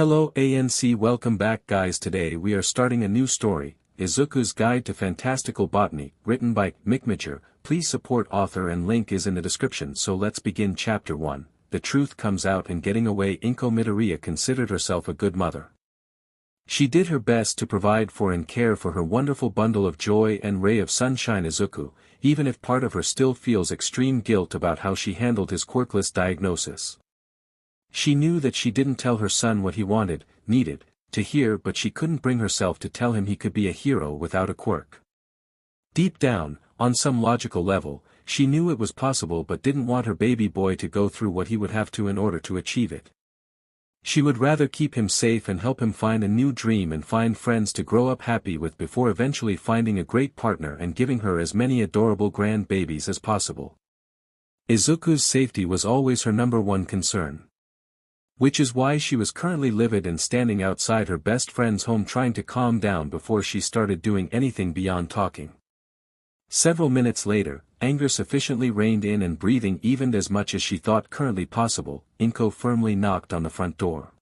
Hello ANC, welcome back guys. Today we are starting a new story, Izuku's Guide to Fantastical Botany, written by Micmager. Please support author and link is in the description. So let's begin chapter 1. The truth comes out and getting away. Inko Midoriya considered herself a good mother. She did her best to provide for and care for her wonderful bundle of joy and ray of sunshine Izuku, even if part of her still feels extreme guilt about how she handled his quirkless diagnosis. She knew that she didn't tell her son what he needed to hear, but she couldn't bring herself to tell him he could be a hero without a quirk. Deep down, on some logical level, she knew it was possible but didn't want her baby boy to go through what he would have to in order to achieve it. She would rather keep him safe and help him find a new dream and find friends to grow up happy with before eventually finding a great partner and giving her as many adorable grandbabies as possible. Izuku's safety was always her number one concern. Which is why she was currently livid and standing outside her best friend's home trying to calm down before she started doing anything beyond talking. Several minutes later, anger sufficiently reined in and breathing evened as much as she thought currently possible, Inko firmly knocked on the front door.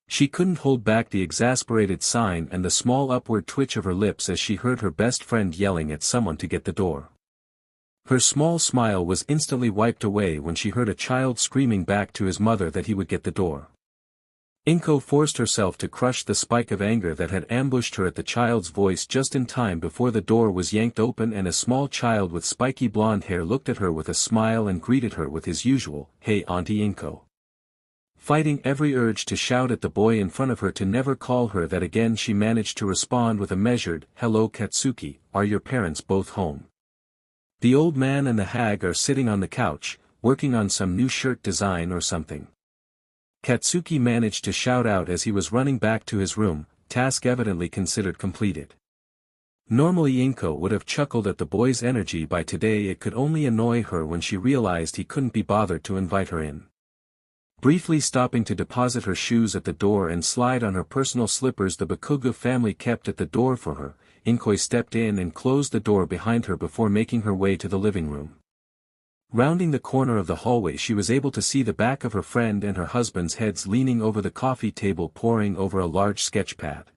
She couldn't hold back the exasperated sign and the small upward twitch of her lips as she heard her best friend yelling at someone to get the door. Her small smile was instantly wiped away when she heard a child screaming back to his mother that he would get the door. Inko forced herself to crush the spike of anger that had ambushed her at the child's voice just in time before the door was yanked open and a small child with spiky blonde hair looked at her with a smile and greeted her with his usual, "Hey Auntie Inko." Fighting every urge to shout at the boy in front of her to never call her that again, she managed to respond with a measured, "Hello Katsuki, are your parents both home?" The old man and the hag are sitting on the couch, working on some new shirt design or something. Katsuki managed to shout out as he was running back to his room, task evidently considered completed. Normally Inko would have chuckled at the boy's energy by today. It could only annoy her when she realized he couldn't be bothered to invite her in. Briefly stopping to deposit her shoes at the door and slide on her personal slippers the Bakugo family kept at the door for her, Inko stepped in and closed the door behind her before making her way to the living room. Rounding the corner of the hallway she was able to see the back of her friend and her husband's heads leaning over the coffee table poring over a large sketch pad.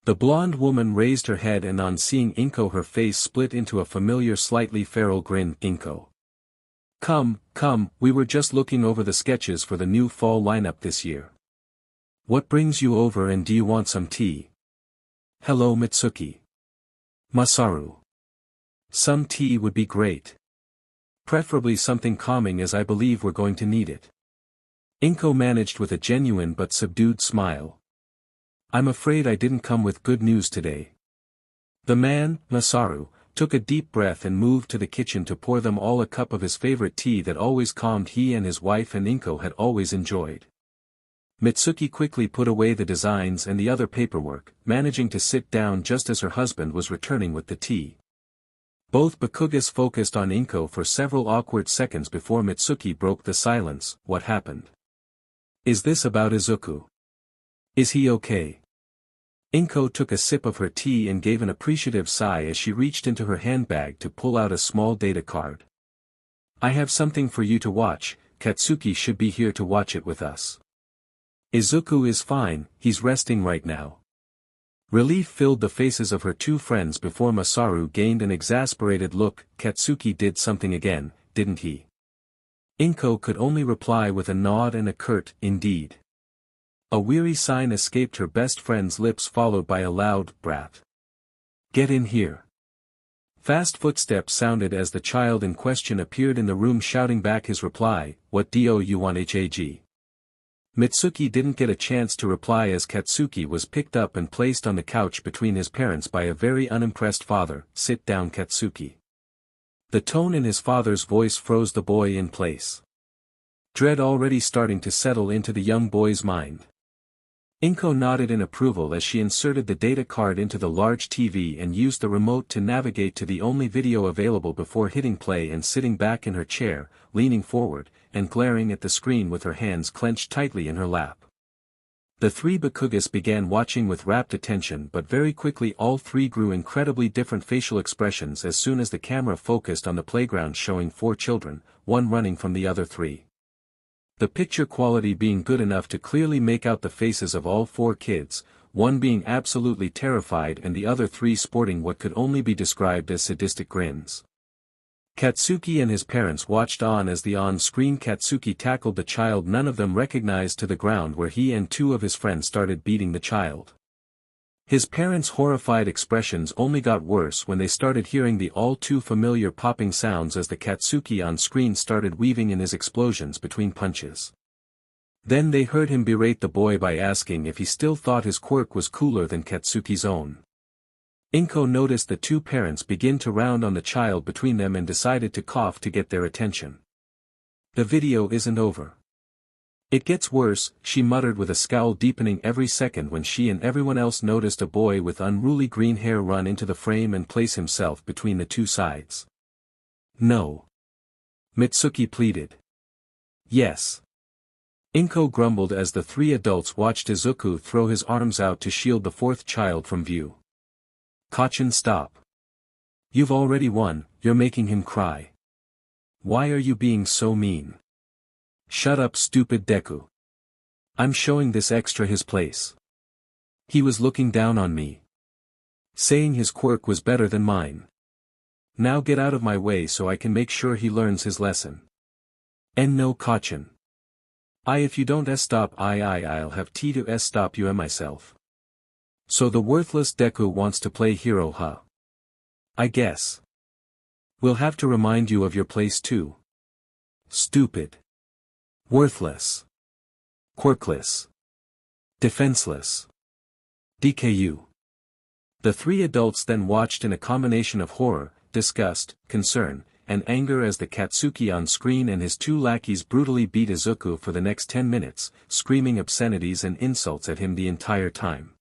The blonde woman raised her head and on seeing Inko her face split into a familiar slightly feral grin. "Inko. Come, we were just looking over the sketches for the new fall lineup this year. What brings you over and do you want some tea?" "Hello Mitsuki. Masaru. Some tea would be great. Preferably something calming as I believe we're going to need it." Inko managed with a genuine but subdued smile. "I'm afraid I didn't come with good news today." The man, Masaru, took a deep breath and moved to the kitchen to pour them all a cup of his favorite tea that always calmed he and his wife and Inko had always enjoyed. Mitsuki quickly put away the designs and the other paperwork, managing to sit down just as her husband was returning with the tea. Both Bakugas focused on Inko for several awkward seconds before Mitsuki broke the silence. "What happened? Is this about Izuku? Is he okay?" Inko took a sip of her tea and gave an appreciative sigh as she reached into her handbag to pull out a small data card. "I have something for you to watch. Katsuki should be here to watch it with us. Izuku is fine, he's resting right now." Relief filled the faces of her two friends before Masaru gained an exasperated look. "Katsuki did something again, didn't he?" Inko could only reply with a nod and a curt, "Indeed." A weary sign escaped her best friend's lips followed by a loud, "Brat. Get in here." Fast footsteps sounded as the child in question appeared in the room shouting back his reply, "What do you want Hag?" Mitsuki didn't get a chance to reply as Katsuki was picked up and placed on the couch between his parents by a very unimpressed father. "Sit down Katsuki." The tone in his father's voice froze the boy in place. Dread already starting to settle into the young boy's mind. Inko nodded in approval as she inserted the data card into the large TV and used the remote to navigate to the only video available before hitting play and sitting back in her chair, leaning forward, and glaring at the screen with her hands clenched tightly in her lap. The three Bakugas began watching with rapt attention, but very quickly all three grew incredibly different facial expressions as soon as the camera focused on the playground showing 4 children, one running from the other 3. The picture quality being good enough to clearly make out the faces of all four kids, one being absolutely terrified and the other three sporting what could only be described as sadistic grins. Katsuki and his parents watched on as the on-screen Katsuki tackled the child none of them recognized to the ground where he and two of his friends started beating the child. His parents' horrified expressions only got worse when they started hearing the all-too-familiar popping sounds as the Katsuki on screen started weaving in his explosions between punches. Then they heard him berate the boy by asking if he still thought his quirk was cooler than Katsuki's own. Inko noticed the two parents begin to round on the child between them and decided to cough to get their attention. The video isn't over. It gets worse, she muttered with a scowl deepening every second when she and everyone else noticed a boy with unruly green hair run into the frame and place himself between the two sides. No. Mitsuki pleaded. Yes. Inko grumbled as the three adults watched Izuku throw his arms out to shield the fourth child from view. Kaachan, stop. You've already won, you're making him cry. Why are you being so mean? Shut up, stupid Deku. I'm showing this extra his place. He was looking down on me, saying his quirk was better than mine. Now get out of my way so I can make sure he learns his lesson. And no, Kaachan. If you don't stop I'll have to stop you myself. So the worthless Deku wants to play hero, huh? I guess. We'll have to remind you of your place too. Stupid. Worthless. Quirkless. Defenseless. DKU. The three adults then watched in a combination of horror, disgust, concern, and anger as the Katsuki on screen and his two lackeys brutally beat Izuku for the next 10 minutes, screaming obscenities and insults at him the entire time.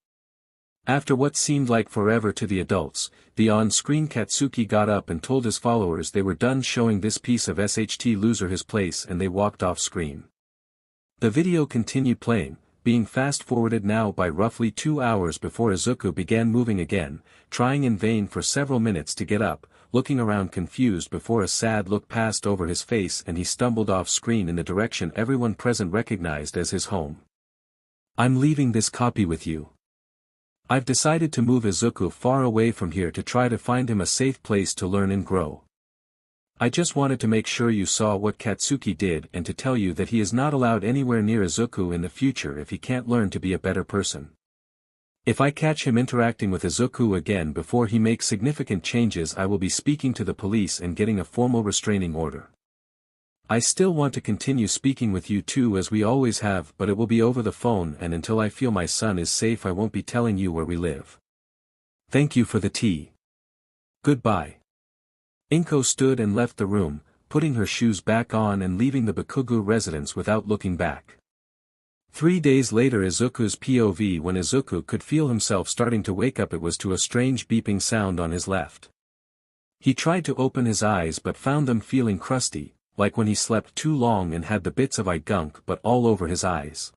After what seemed like forever to the adults, the on-screen Katsuki got up and told his followers they were done showing this piece of SHT loser his place and they walked off screen. The video continued playing, being fast-forwarded now by roughly 2 hours before Izuku began moving again, trying in vain for several minutes to get up, looking around confused before a sad look passed over his face and he stumbled off screen in the direction everyone present recognized as his home. I'm leaving this copy with you. I've decided to move Izuku far away from here to try to find him a safe place to learn and grow. I just wanted to make sure you saw what Katsuki did and to tell you that he is not allowed anywhere near Izuku in the future if he can't learn to be a better person. If I catch him interacting with Izuku again before he makes significant changes, I will be speaking to the police and getting a formal restraining order. I still want to continue speaking with you too as we always have, but it will be over the phone, and until I feel my son is safe I won't be telling you where we live. Thank you for the tea. Goodbye. Inko stood and left the room, putting her shoes back on and leaving the Bakugo residence without looking back. 3 days later, Izuku's POV. When Izuku could feel himself starting to wake up, it was to a strange beeping sound on his left. He tried to open his eyes but found them feeling crusty, like when he slept too long and had the bits of eye gunk but all over his eyes.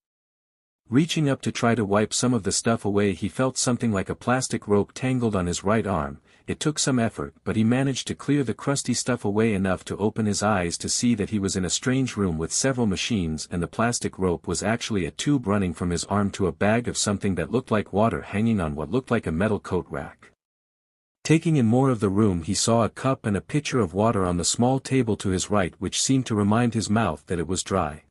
Reaching up to try to wipe some of the stuff away, he felt something like a plastic rope tangled on his right arm. It took some effort, but he managed to clear the crusty stuff away enough to open his eyes to see that he was in a strange room with several machines, and the plastic rope was actually a tube running from his arm to a bag of something that looked like water hanging on what looked like a metal coat rack. Taking in more of the room, he saw a cup and a pitcher of water on the small table to his right, which seemed to remind his mouth that it was dry.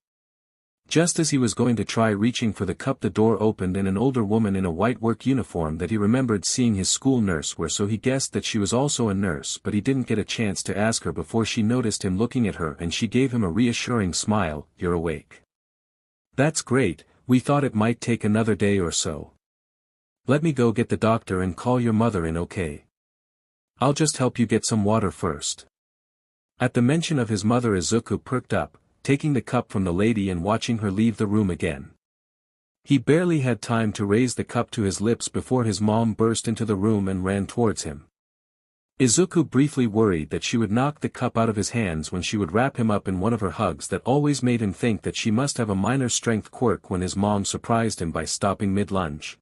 Just as he was going to try reaching for the cup, the door opened and an older woman in a white work uniform that he remembered seeing his school nurse wear, so he guessed that she was also a nurse, but he didn't get a chance to ask her before she noticed him looking at her and she gave him a reassuring smile. You're awake. That's great, we thought it might take another day or so. Let me go get the doctor and call your mother in, okay? I'll just help you get some water first. At the mention of his mother, Izuku perked up, taking the cup from the lady and watching her leave the room again. He barely had time to raise the cup to his lips before his mom burst into the room and ran towards him. Izuku briefly worried that she would knock the cup out of his hands when she would wrap him up in one of her hugs that always made him think that she must have a minor strength quirk when his mom surprised him by stopping mid-lunge.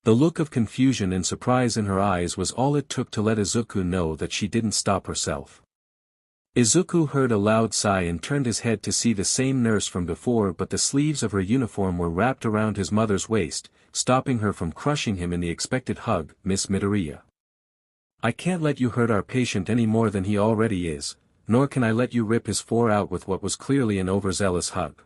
The look of confusion and surprise in her eyes was all it took to let Izuku know that she didn't stop herself. Izuku heard a loud sigh and turned his head to see the same nurse from before, but the sleeves of her uniform were wrapped around his mother's waist, stopping her from crushing him in the expected hug. Miss Midoriya. I can't let you hurt our patient any more than he already is, nor can I let you rip his floor out with what was clearly an overzealous hug.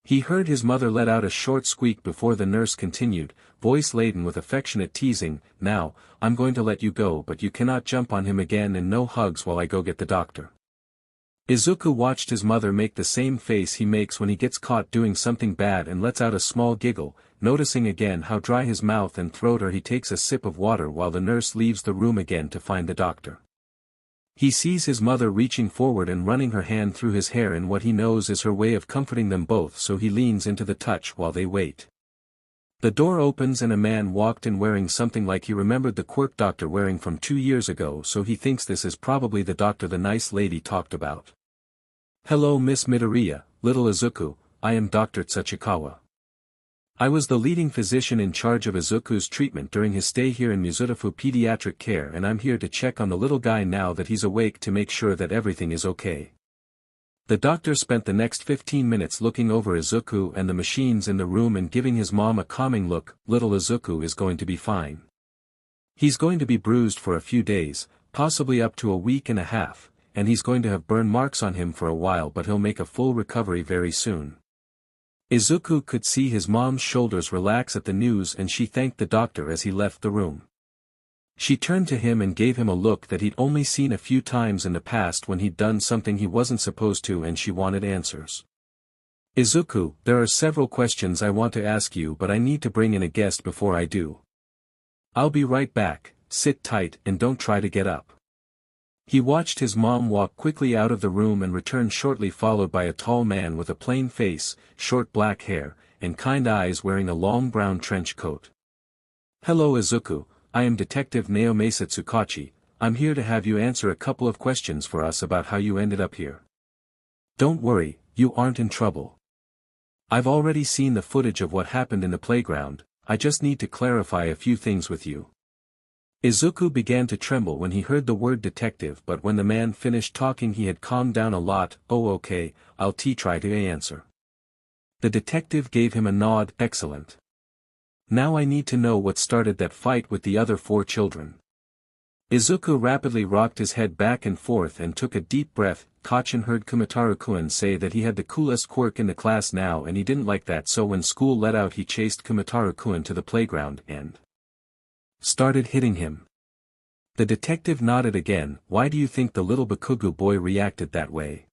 He heard his mother let out a short squeak before the nurse continued, voice laden with affectionate teasing, now, I'm going to let you go, but you cannot jump on him again, and no hugs while I go get the doctor. Izuku watched his mother make the same face he makes when he gets caught doing something bad and lets out a small giggle, noticing again how dry his mouth and throat are. He takes a sip of water while the nurse leaves the room again to find the doctor. He sees his mother reaching forward and running her hand through his hair in what he knows is her way of comforting them both, so he leans into the touch while they wait. The door opens and a man walked in wearing something like he remembered the Quirk doctor wearing from 2 years ago, so he thinks this is probably the doctor the nice lady talked about. Hello Miss Midoriya, little Izuku, I am Dr. Tsuchikawa. I was the leading physician in charge of Izuku's treatment during his stay here in Muzutafu Pediatric Care, and I'm here to check on the little guy now that he's awake to make sure that everything is okay. The doctor spent the next 15 minutes looking over Izuku and the machines in the room and giving his mom a calming look. Little Izuku is going to be fine. He's going to be bruised for a few days, possibly up to a week and a half, and he's going to have burn marks on him for a while, but he'll make a full recovery very soon. Izuku could see his mom's shoulders relax at the news, and she thanked the doctor as he left the room. She turned to him and gave him a look that he'd only seen a few times in the past when he'd done something he wasn't supposed to, and she wanted answers. Izuku, there are several questions I want to ask you, but I need to bring in a guest before I do. I'll be right back, sit tight and don't try to get up. He watched his mom walk quickly out of the room and return shortly, followed by a tall man with a plain face, short black hair, and kind eyes, wearing a long brown trench coat. Hello Izuku, I am Detective Naomasa Tsukachi. I'm here to have you answer a couple of questions for us about how you ended up here. Don't worry, you aren't in trouble. I've already seen the footage of what happened in the playground, I just need to clarify a few things with you. Izuku began to tremble when he heard the word detective, but when the man finished talking he had calmed down a lot. Oh okay, I'll try to answer. The detective gave him a nod. Excellent. Now I need to know what started that fight with the other 4 children. Izuku rapidly rocked his head back and forth and took a deep breath. Kaachan heard Kumataru-kun say that he had the coolest quirk in the class now, and he didn't like that, so when school let out he chased Kumataru-kun to the playground and started hitting him. The detective nodded again. Why do you think the little Bakugo boy reacted that way?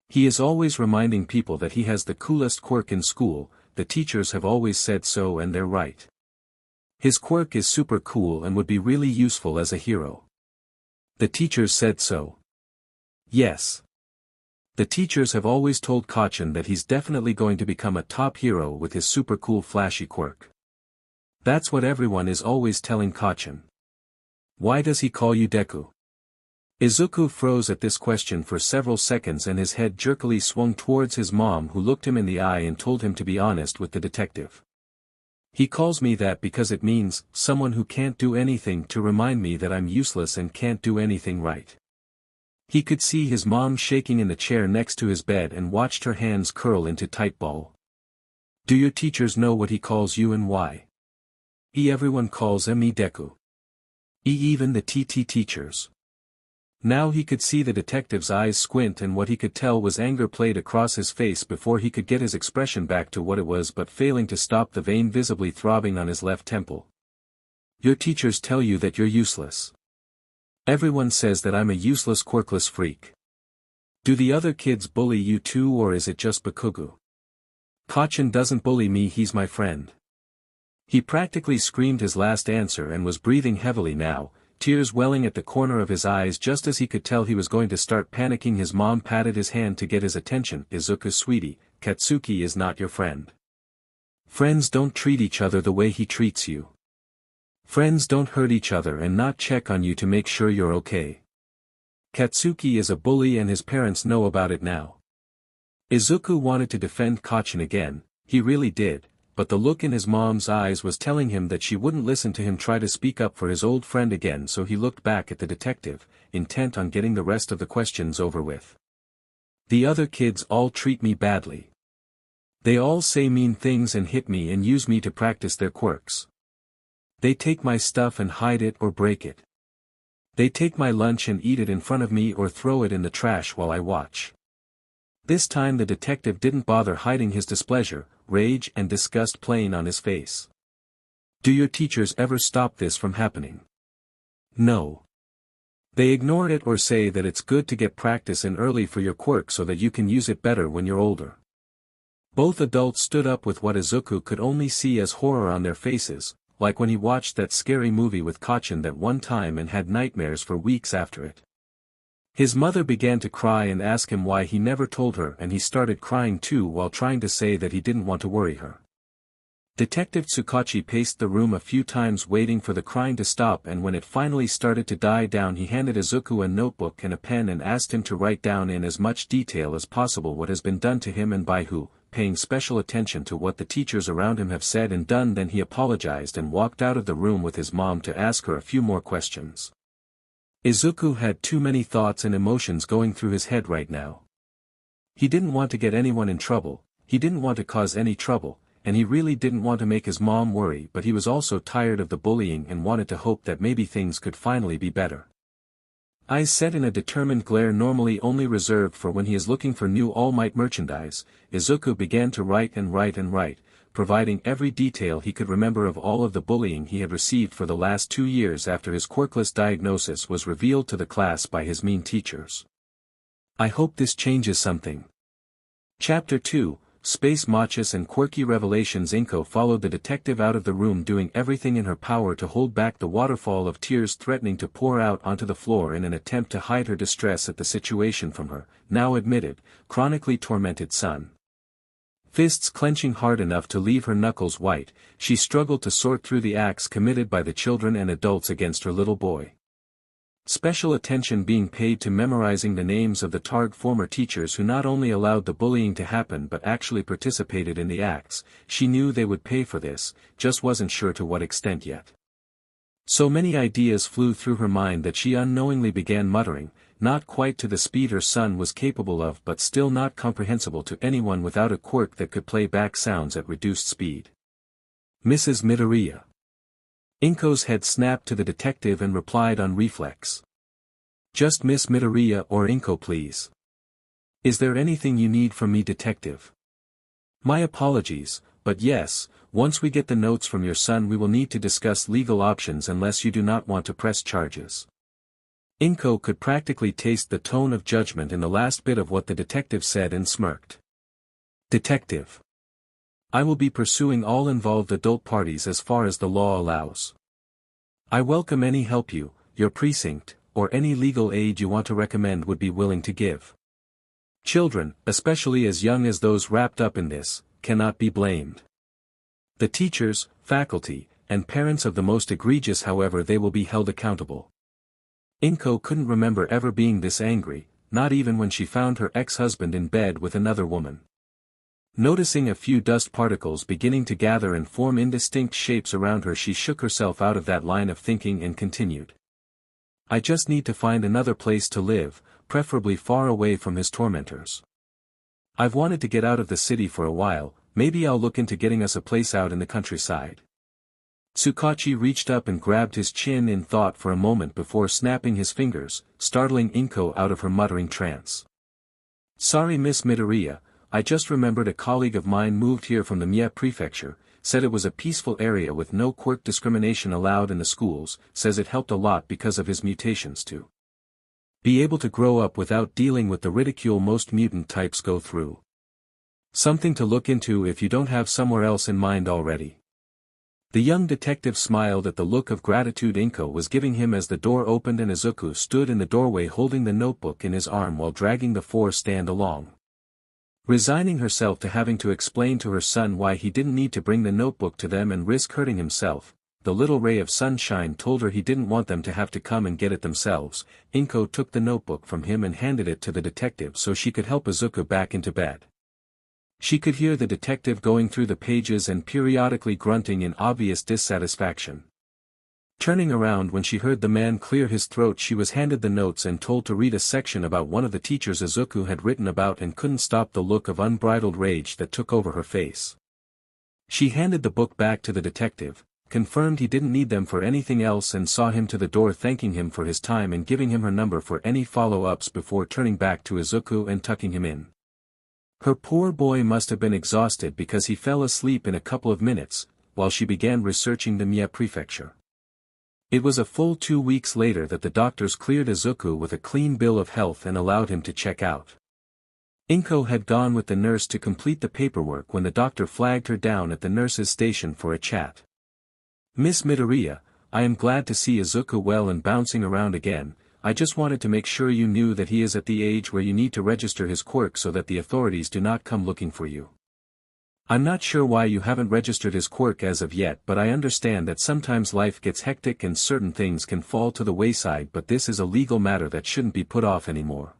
He is always reminding people that he has the coolest quirk in school. The teachers have always said so, and they're right. His quirk is super cool and would be really useful as a hero. The teachers said so. Yes. The teachers have always told Kaachan that he's definitely going to become a top hero with his super cool flashy quirk. That's what everyone is always telling Kaachan. Why does he call you Deku? Izuku froze at this question for several seconds, and his head jerkily swung towards his mom, who looked him in the eye and told him to be honest with the detective. He calls me that because it means, someone who can't do anything, to remind me that I'm useless and can't do anything right. He could see his mom shaking in the chair next to his bed and watched her hands curl into tight ball. Do your teachers know what he calls you and why? Everyone calls me Deku. Even the TT teachers. Now he could see the detective's eyes squint, and what he could tell was anger played across his face before he could get his expression back to what it was, but failing to stop the vein visibly throbbing on his left temple. Your teachers tell you that you're useless. Everyone says that I'm a useless quirkless freak. Do the other kids bully you too, or is it just Bakugo? Kaachan doesn't bully me, he's my friend. He practically screamed his last answer and was breathing heavily now, tears welling at the corner of his eyes. Just as he could tell he was going to start panicking, his mom patted his hand to get his attention. Izuku sweetie, Katsuki is not your friend. Friends don't treat each other the way he treats you. Friends don't hurt each other and not check on you to make sure you're okay. Katsuki is a bully and his parents know about it now. Izuku wanted to defend Kaachan again, he really did, but the look in his mom's eyes was telling him that she wouldn't listen to him try to speak up for his old friend again, so he looked back at the detective, intent on getting the rest of the questions over with. The other kids all treat me badly. They all say mean things and hit me and use me to practice their quirks. They take my stuff and hide it or break it. They take my lunch and eat it in front of me or throw it in the trash while I watch. This time the detective didn't bother hiding his displeasure, rage and disgust plain on his face. Do your teachers ever stop this from happening? No. They ignore it or say that it's good to get practice in early for your quirk so that you can use it better when you're older. Both adults stood up with what Izuku could only see as horror on their faces, like when he watched that scary movie with Kaachan that one time and had nightmares for weeks after it. His mother began to cry and ask him why he never told her, and he started crying too while trying to say that he didn't want to worry her. Detective Tsukachi paced the room a few times waiting for the crying to stop, and when it finally started to die down he handed Izuku a notebook and a pen and asked him to write down in as much detail as possible what has been done to him and by who, paying special attention to what the teachers around him have said and done. Then he apologized and walked out of the room with his mom to ask her a few more questions. Izuku had too many thoughts and emotions going through his head right now. He didn't want to get anyone in trouble, he didn't want to cause any trouble, and he really didn't want to make his mom worry, but he was also tired of the bullying and wanted to hope that maybe things could finally be better. Eyes set in a determined glare normally only reserved for when he is looking for new All Might merchandise, Izuku began to write and write and write, providing every detail he could remember of all of the bullying he had received for the last 2 years after his quirkless diagnosis was revealed to the class by his mean teachers. I hope this changes something. Chapter 2, Space Matches and Quirky Revelations. Inko followed the detective out of the room, doing everything in her power to hold back the waterfall of tears threatening to pour out onto the floor in an attempt to hide her distress at the situation from her, now admitted, chronically tormented son. Fists clenching hard enough to leave her knuckles white, she struggled to sort through the acts committed by the children and adults against her little boy. Special attention being paid to memorizing the names of the Targ former teachers who not only allowed the bullying to happen but actually participated in the acts. She knew they would pay for this, just wasn't sure to what extent yet. So many ideas flew through her mind that she unknowingly began muttering, not quite to the speed her son was capable of but still not comprehensible to anyone without a quirk that could play back sounds at reduced speed. Mrs. Midoriya. Inko's head snapped to the detective and replied on reflex. Just Miss Midoriya or Inko, please. Is there anything you need from me, detective? My apologies, but yes, once we get the notes from your son we will need to discuss legal options unless you do not want to press charges. Inko could practically taste the tone of judgment in the last bit of what the detective said and smirked. Detective. I will be pursuing all involved adult parties as far as the law allows. I welcome any help you, your precinct, or any legal aid you want to recommend would be willing to give. Children, especially as young as those wrapped up in this, cannot be blamed. The teachers, faculty, and parents of the most egregious, however, they will be held accountable. Inko couldn't remember ever being this angry, not even when she found her ex-husband in bed with another woman. Noticing a few dust particles beginning to gather and form indistinct shapes around her, she shook herself out of that line of thinking and continued. I just need to find another place to live, preferably far away from his tormentors. I've wanted to get out of the city for a while, maybe I'll look into getting us a place out in the countryside. Tsukachi reached up and grabbed his chin in thought for a moment before snapping his fingers, startling Inko out of her muttering trance. Sorry Miss Midoriya, I just remembered a colleague of mine moved here from the Mie Prefecture, said it was a peaceful area with no quirk discrimination allowed in the schools, says it helped a lot because of his mutations to be able to grow up without dealing with the ridicule most mutant types go through. Something to look into if you don't have somewhere else in mind already. The young detective smiled at the look of gratitude Inko was giving him as the door opened and Izuku stood in the doorway holding the notebook in his arm while dragging the four-stand along. Resigning herself to having to explain to her son why he didn't need to bring the notebook to them and risk hurting himself, the little ray of sunshine told her he didn't want them to have to come and get it themselves. Inko took the notebook from him and handed it to the detective so she could help Izuku back into bed. She could hear the detective going through the pages and periodically grunting in obvious dissatisfaction. Turning around when she heard the man clear his throat, she was handed the notes and told to read a section about one of the teachers Izuku had written about and couldn't stop the look of unbridled rage that took over her face. She handed the book back to the detective, confirmed he didn't need them for anything else and saw him to the door, thanking him for his time and giving him her number for any follow-ups before turning back to Izuku and tucking him in. Her poor boy must have been exhausted because he fell asleep in a couple of minutes, while she began researching the Mie Prefecture. It was a full 2 weeks later that the doctors cleared Izuku with a clean bill of health and allowed him to check out. Inko had gone with the nurse to complete the paperwork when the doctor flagged her down at the nurse's station for a chat. "Miss Midoriya, I am glad to see Izuku well and bouncing around again. I just wanted to make sure you knew that he is at the age where you need to register his quirk so that the authorities do not come looking for you. I'm not sure why you haven't registered his quirk as of yet, but I understand that sometimes life gets hectic and certain things can fall to the wayside, but this is a legal matter that shouldn't be put off anymore.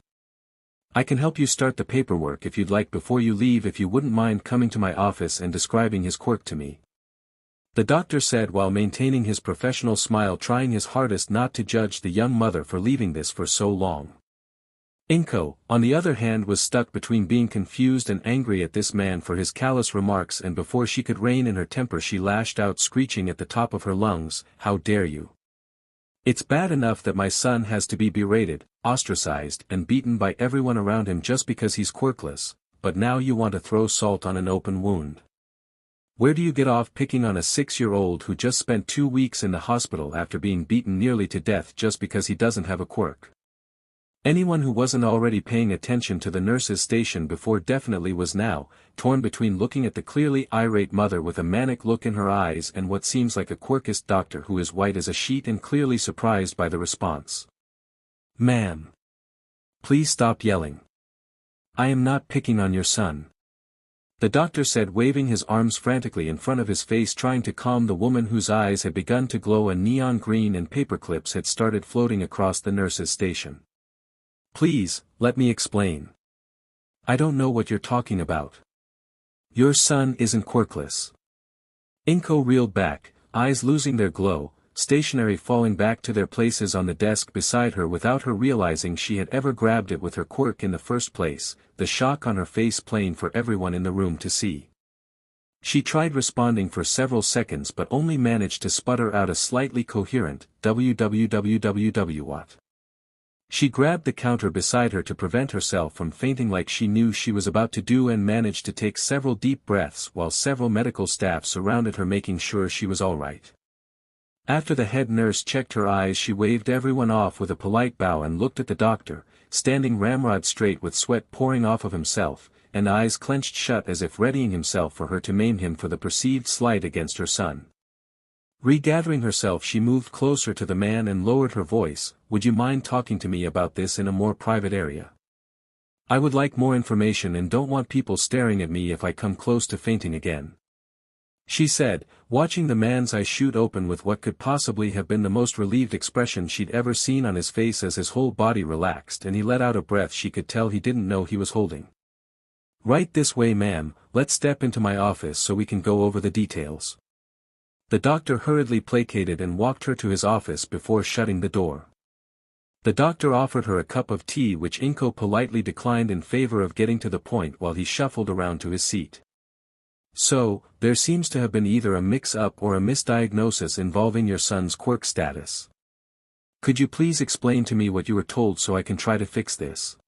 I can help you start the paperwork if you'd like before you leave, if you wouldn't mind coming to my office and describing his quirk to me," the doctor said while maintaining his professional smile, trying his hardest not to judge the young mother for leaving this for so long. Inko, on the other hand, was stuck between being confused and angry at this man for his callous remarks, and before she could rein in her temper she lashed out, screeching at the top of her lungs, "How dare you! It's bad enough that my son has to be berated, ostracized and beaten by everyone around him just because he's quirkless, but now you want to throw salt on an open wound. Where do you get off picking on a 6-year-old who just spent 2 weeks in the hospital after being beaten nearly to death just because he doesn't have a quirk?" Anyone who wasn't already paying attention to the nurse's station before definitely was now, torn between looking at the clearly irate mother with a manic look in her eyes and what seems like a quirkist doctor who is white as a sheet and clearly surprised by the response. "Ma'am, please stop yelling. I am not picking on your son," the doctor said, waving his arms frantically in front of his face, trying to calm the woman whose eyes had begun to glow a neon green and paperclips had started floating across the nurse's station. "Please, let me explain. I don't know what you're talking about. Your son isn't quirkless." Inko reeled back, eyes losing their glow, stationery falling back to their places on the desk beside her without her realizing she had ever grabbed it with her quirk in the first place, the shock on her face plain for everyone in the room to see. She tried responding for several seconds but only managed to sputter out a slightly coherent, "what?" She grabbed the counter beside her to prevent herself from fainting like she knew she was about to do, and managed to take several deep breaths while several medical staff surrounded her, making sure she was all right. After the head nurse checked her eyes, she waved everyone off with a polite bow and looked at the doctor, standing ramrod straight with sweat pouring off of himself, and eyes clenched shut as if readying himself for her to maim him for the perceived slight against her son. Regathering herself, she moved closer to the man and lowered her voice, "Would you mind talking to me about this in a more private area? I would like more information and don't want people staring at me if I come close to fainting again," she said, watching the man's eyes shoot open with what could possibly have been the most relieved expression she'd ever seen on his face as his whole body relaxed and he let out a breath she could tell he didn't know he was holding. "Right this way, ma'am, let's step into my office so we can go over the details." The doctor hurriedly placated and walked her to his office before shutting the door. The doctor offered her a cup of tea, which Inko politely declined in favor of getting to the point while he shuffled around to his seat. "So, there seems to have been either a mix-up or a misdiagnosis involving your son's quirk status. Could you please explain to me what you were told so I can try to fix this?"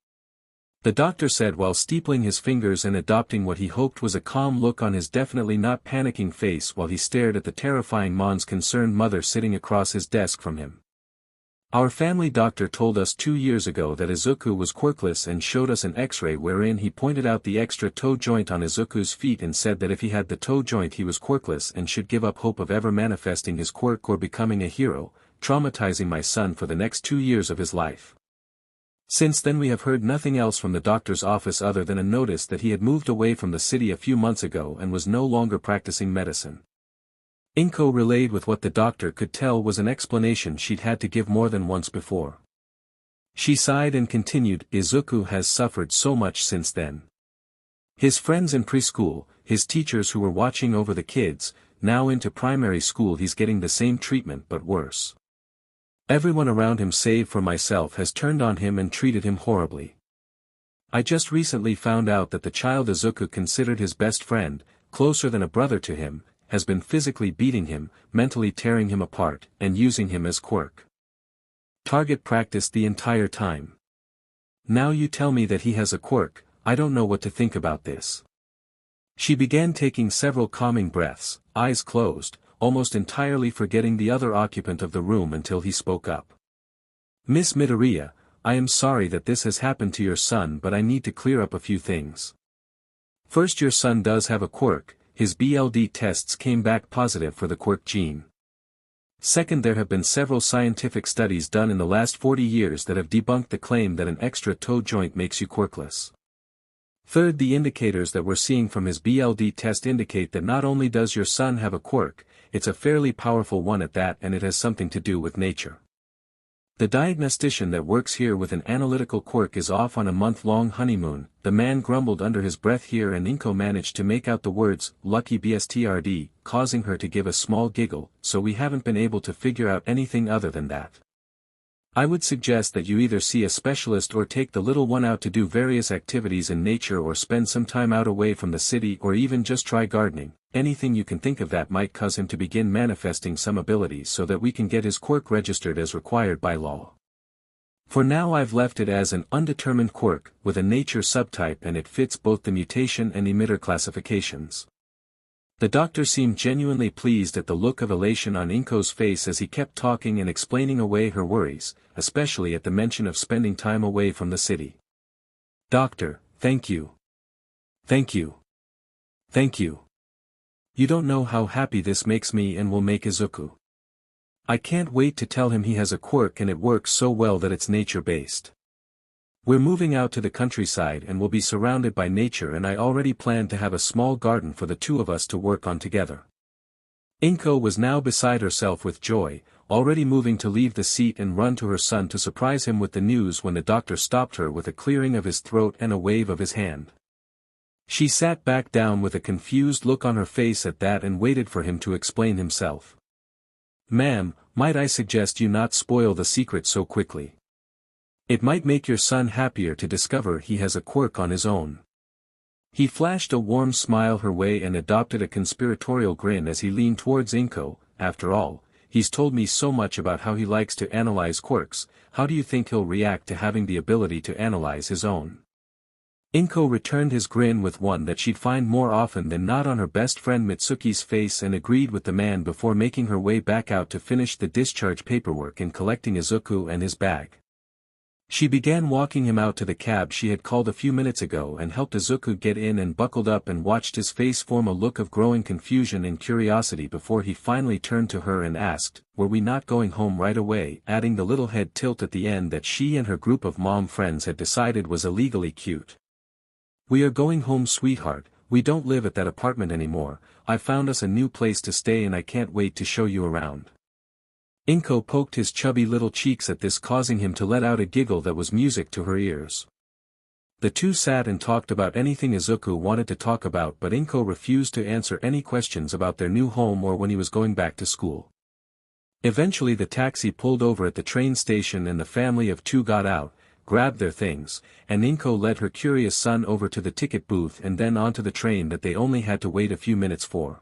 the doctor said while steepling his fingers and adopting what he hoped was a calm look on his definitely not panicking face while he stared at the terrifying Mon's concerned mother sitting across his desk from him. "Our family doctor told us 2 years ago that Izuku was quirkless and showed us an x-ray wherein he pointed out the extra toe joint on Izuku's feet and said that if he had the toe joint he was quirkless and should give up hope of ever manifesting his quirk or becoming a hero, traumatizing my son for the next 2 years of his life. Since then we have heard nothing else from the doctor's office other than a notice that he had moved away from the city a few months ago and was no longer practicing medicine." Inko relayed with what the doctor could tell was an explanation she'd had to give more than once before. She sighed and continued, "Izuku has suffered so much since then. His friends in preschool, his teachers who were watching over the kids, now into primary school he's getting the same treatment but worse. Everyone around him save for myself has turned on him and treated him horribly. I just recently found out that the child Izuku considered his best friend, closer than a brother to him, has been physically beating him, mentally tearing him apart, and using him as quirk. Target practice the entire time. Now you tell me that he has a quirk, I don't know what to think about this. She began taking several calming breaths, eyes closed, almost entirely forgetting the other occupant of the room until he spoke up. Miss Midoriya, I am sorry that this has happened to your son, but I need to clear up a few things. First, your son does have a quirk, his BLD tests came back positive for the quirk gene. Second, there have been several scientific studies done in the last 40 years that have debunked the claim that an extra toe joint makes you quirkless. Third, the indicators that we're seeing from his BLD test indicate that not only does your son have a quirk, it's a fairly powerful one at that, and it has something to do with nature. The diagnostician that works here with an analytical quirk is off on a month-long honeymoon, the man grumbled under his breath here, and Inko managed to make out the words, lucky bstrd, causing her to give a small giggle, so we haven't been able to figure out anything other than that. I would suggest that you either see a specialist or take the little one out to do various activities in nature or spend some time out away from the city, or even just try gardening, anything you can think of that might cause him to begin manifesting some abilities so that we can get his quirk registered as required by law. For now I've left it as an undetermined quirk, with a nature subtype, and it fits both the mutation and emitter classifications. The doctor seemed genuinely pleased at the look of elation on Inko's face as he kept talking and explaining away her worries, especially at the mention of spending time away from the city. Doctor, thank you. Thank you. Thank you. You don't know how happy this makes me and will make Izuku. I can't wait to tell him he has a quirk, and it works so well that it's nature-based. We're moving out to the countryside and will be surrounded by nature, and I already plan to have a small garden for the two of us to work on together. Inko was now beside herself with joy, already moving to leave the seat and run to her son to surprise him with the news when the doctor stopped her with a clearing of his throat and a wave of his hand. She sat back down with a confused look on her face at that and waited for him to explain himself. Ma'am, might I suggest you not spoil the secret so quickly? It might make your son happier to discover he has a quirk on his own. He flashed a warm smile her way and adopted a conspiratorial grin as he leaned towards Inko. After all, he's told me so much about how he likes to analyze quirks, how do you think he'll react to having the ability to analyze his own? Inko returned his grin with one that she'd find more often than not on her best friend Mitsuki's face and agreed with the man before making her way back out to finish the discharge paperwork and collecting Izuku and his bag. She began walking him out to the cab she had called a few minutes ago and helped Izuku get in and buckled up and watched his face form a look of growing confusion and curiosity before he finally turned to her and asked, were we not going home right away, adding the little head tilt at the end that she and her group of mom friends had decided was illegally cute. We are going home, sweetheart, we don't live at that apartment anymore, I found us a new place to stay and I can't wait to show you around. Inko poked his chubby little cheeks at this, causing him to let out a giggle that was music to her ears. The two sat and talked about anything Izuku wanted to talk about, but Inko refused to answer any questions about their new home or when he was going back to school. Eventually the taxi pulled over at the train station and the family of two got out, grabbed their things, and Inko led her curious son over to the ticket booth and then onto the train that they only had to wait a few minutes for.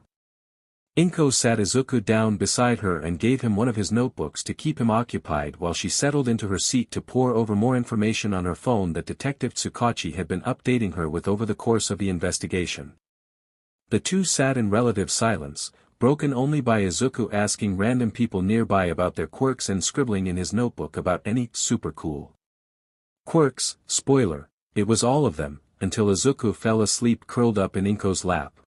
Inko sat Izuku down beside her and gave him one of his notebooks to keep him occupied while she settled into her seat to pore over more information on her phone that Detective Tsukachi had been updating her with over the course of the investigation. The two sat in relative silence, broken only by Izuku asking random people nearby about their quirks and scribbling in his notebook about any super cool quirks. Spoiler, it was all of them, until Izuku fell asleep curled up in Inko's lap.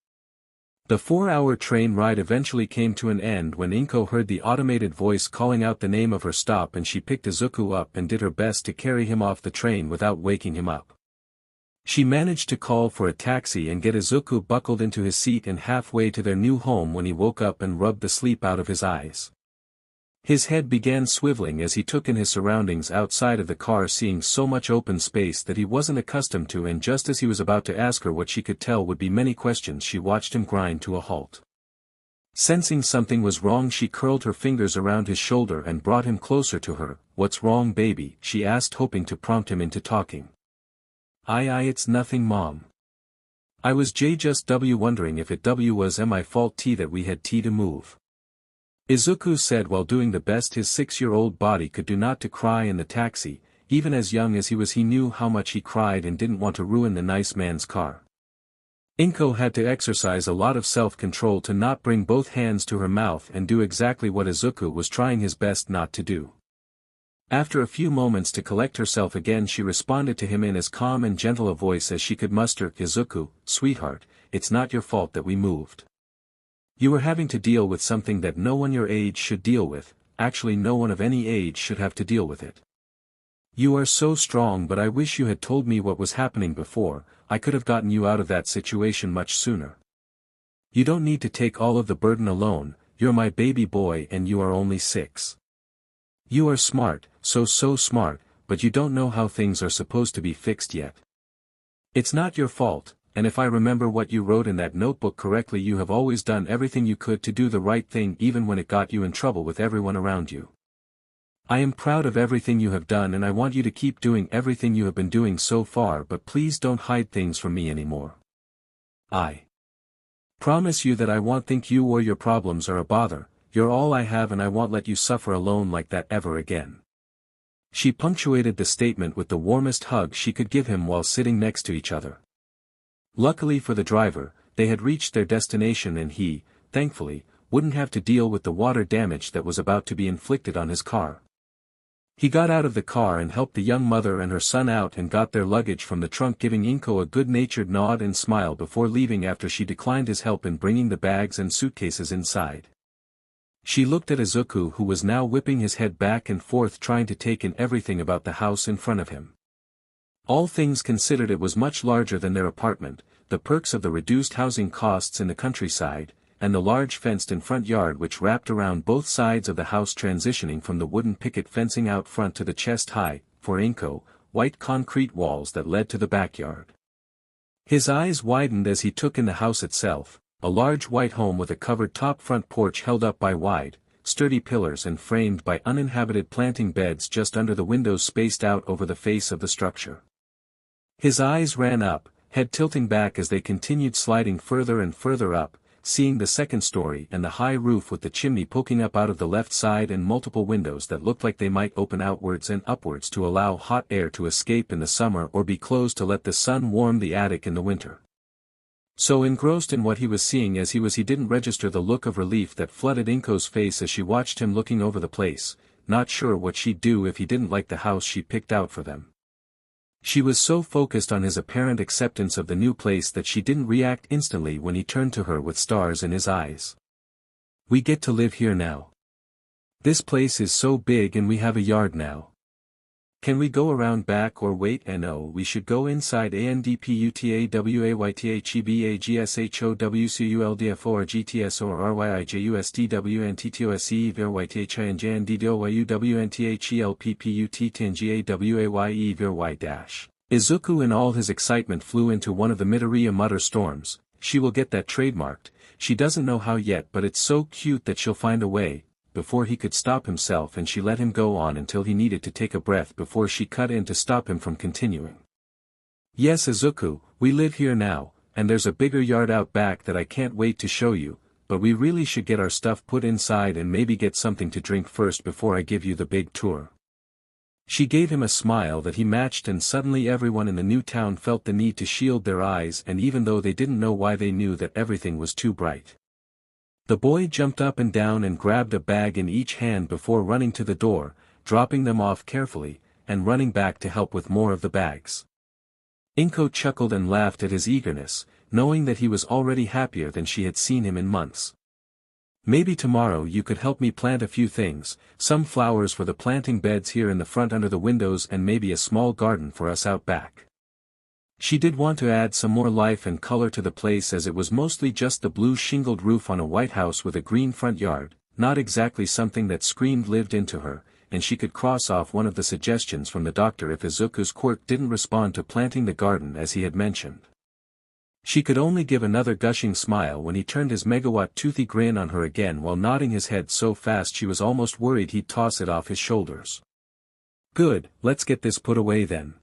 The 4-hour train ride eventually came to an end when Inko heard the automated voice calling out the name of her stop, and she picked Izuku up and did her best to carry him off the train without waking him up. She managed to call for a taxi and get Izuku buckled into his seat and halfway to their new home when he woke up and rubbed the sleep out of his eyes. His head began swiveling as he took in his surroundings outside of the car, seeing so much open space that he wasn't accustomed to, and just as he was about to ask her what she could tell would be many questions, she watched him grind to a halt. Sensing something was wrong, she curled her fingers around his shoulder and brought him closer to her. "What's wrong, baby?" she asked, hoping to prompt him into talking. It's nothing, Mom. I was just wondering if it was my fault that we had to move." Izuku said while doing the best his 6-year-old body could do not to cry in the taxi. Even as young as he was, he knew how much he cried and didn't want to ruin the nice man's car. Inko had to exercise a lot of self-control to not bring both hands to her mouth and do exactly what Izuku was trying his best not to do. After a few moments to collect herself again, she responded to him in as calm and gentle a voice as she could muster. "Izuku, sweetheart, it's not your fault that we moved. You were having to deal with something that no one your age should deal with, actually no one of any age should have to deal with it. You are so strong, but I wish you had told me what was happening before. I could have gotten you out of that situation much sooner. You don't need to take all of the burden alone. You're my baby boy and you are only 6. You are smart, so smart, but you don't know how things are supposed to be fixed yet. It's not your fault, and if I remember what you wrote in that notebook correctly, you have always done everything you could to do the right thing, even when it got you in trouble with everyone around you. I am proud of everything you have done, and I want you to keep doing everything you have been doing so far, but please don't hide things from me anymore. I promise you that I won't think you or your problems are a bother. You're all I have, and I won't let you suffer alone like that ever again." She punctuated the statement with the warmest hug she could give him while sitting next to each other. Luckily for the driver, they had reached their destination, and he, thankfully, wouldn't have to deal with the water damage that was about to be inflicted on his car. He got out of the car and helped the young mother and her son out and got their luggage from the trunk, giving Inko a good-natured nod and smile before leaving after she declined his help in bringing the bags and suitcases inside. She looked at Izuku, who was now whipping his head back and forth trying to take in everything about the house in front of him. All things considered, it was much larger than their apartment, the perks of the reduced housing costs in the countryside, and the large fenced-in front yard which wrapped around both sides of the house, transitioning from the wooden picket fencing out front to the chest-high, for Inko, white concrete walls that led to the backyard. His eyes widened as he took in the house itself, a large white home with a covered top front porch held up by wide, sturdy pillars and framed by uninhabited planting beds just under the windows spaced out over the face of the structure. His eyes ran up, head tilting back as they continued sliding further and further up, seeing the second story and the high roof with the chimney poking up out of the left side and multiple windows that looked like they might open outwards and upwards to allow hot air to escape in the summer or be closed to let the sun warm the attic in the winter. So engrossed in what he was seeing as he didn't register the look of relief that flooded Inko's face as she watched him looking over the place, not sure what she'd do if he didn't like the house she picked out for them. She was so focused on his apparent acceptance of the new place that she didn't react instantly when he turned to her with stars in his eyes. "We get to live here now. This place is so big and we have a yard now. Can we go around back or wait? No, we should go inside. Izuku in all his excitement flew into one of the Midoriya mutter storms. She will get that trademarked, she doesn't know how yet, but it's so cute that she'll find a way. Before he could stop himself, and she let him go on until he needed to take a breath before she cut in to stop him from continuing. "Yes, Izuku, we live here now, and there's a bigger yard out back that I can't wait to show you, but we really should get our stuff put inside and maybe get something to drink first before I give you the big tour." She gave him a smile that he matched, and suddenly everyone in the new town felt the need to shield their eyes, and even though they didn't know why, they knew that everything was too bright. The boy jumped up and down and grabbed a bag in each hand before running to the door, dropping them off carefully, and running back to help with more of the bags. Inko chuckled and laughed at his eagerness, knowing that he was already happier than she had seen him in months. "Maybe tomorrow you could help me plant a few things, some flowers for the planting beds here in the front under the windows, and maybe a small garden for us out back." She did want to add some more life and color to the place, as it was mostly just the blue shingled roof on a white house with a green front yard, not exactly something that screamed lived into her, and she could cross off one of the suggestions from the doctor if Izuku's quirk didn't respond to planting the garden as he had mentioned. She could only give another gushing smile when he turned his megawatt toothy grin on her again while nodding his head so fast she was almost worried he'd toss it off his shoulders. Good, let's get this put away then.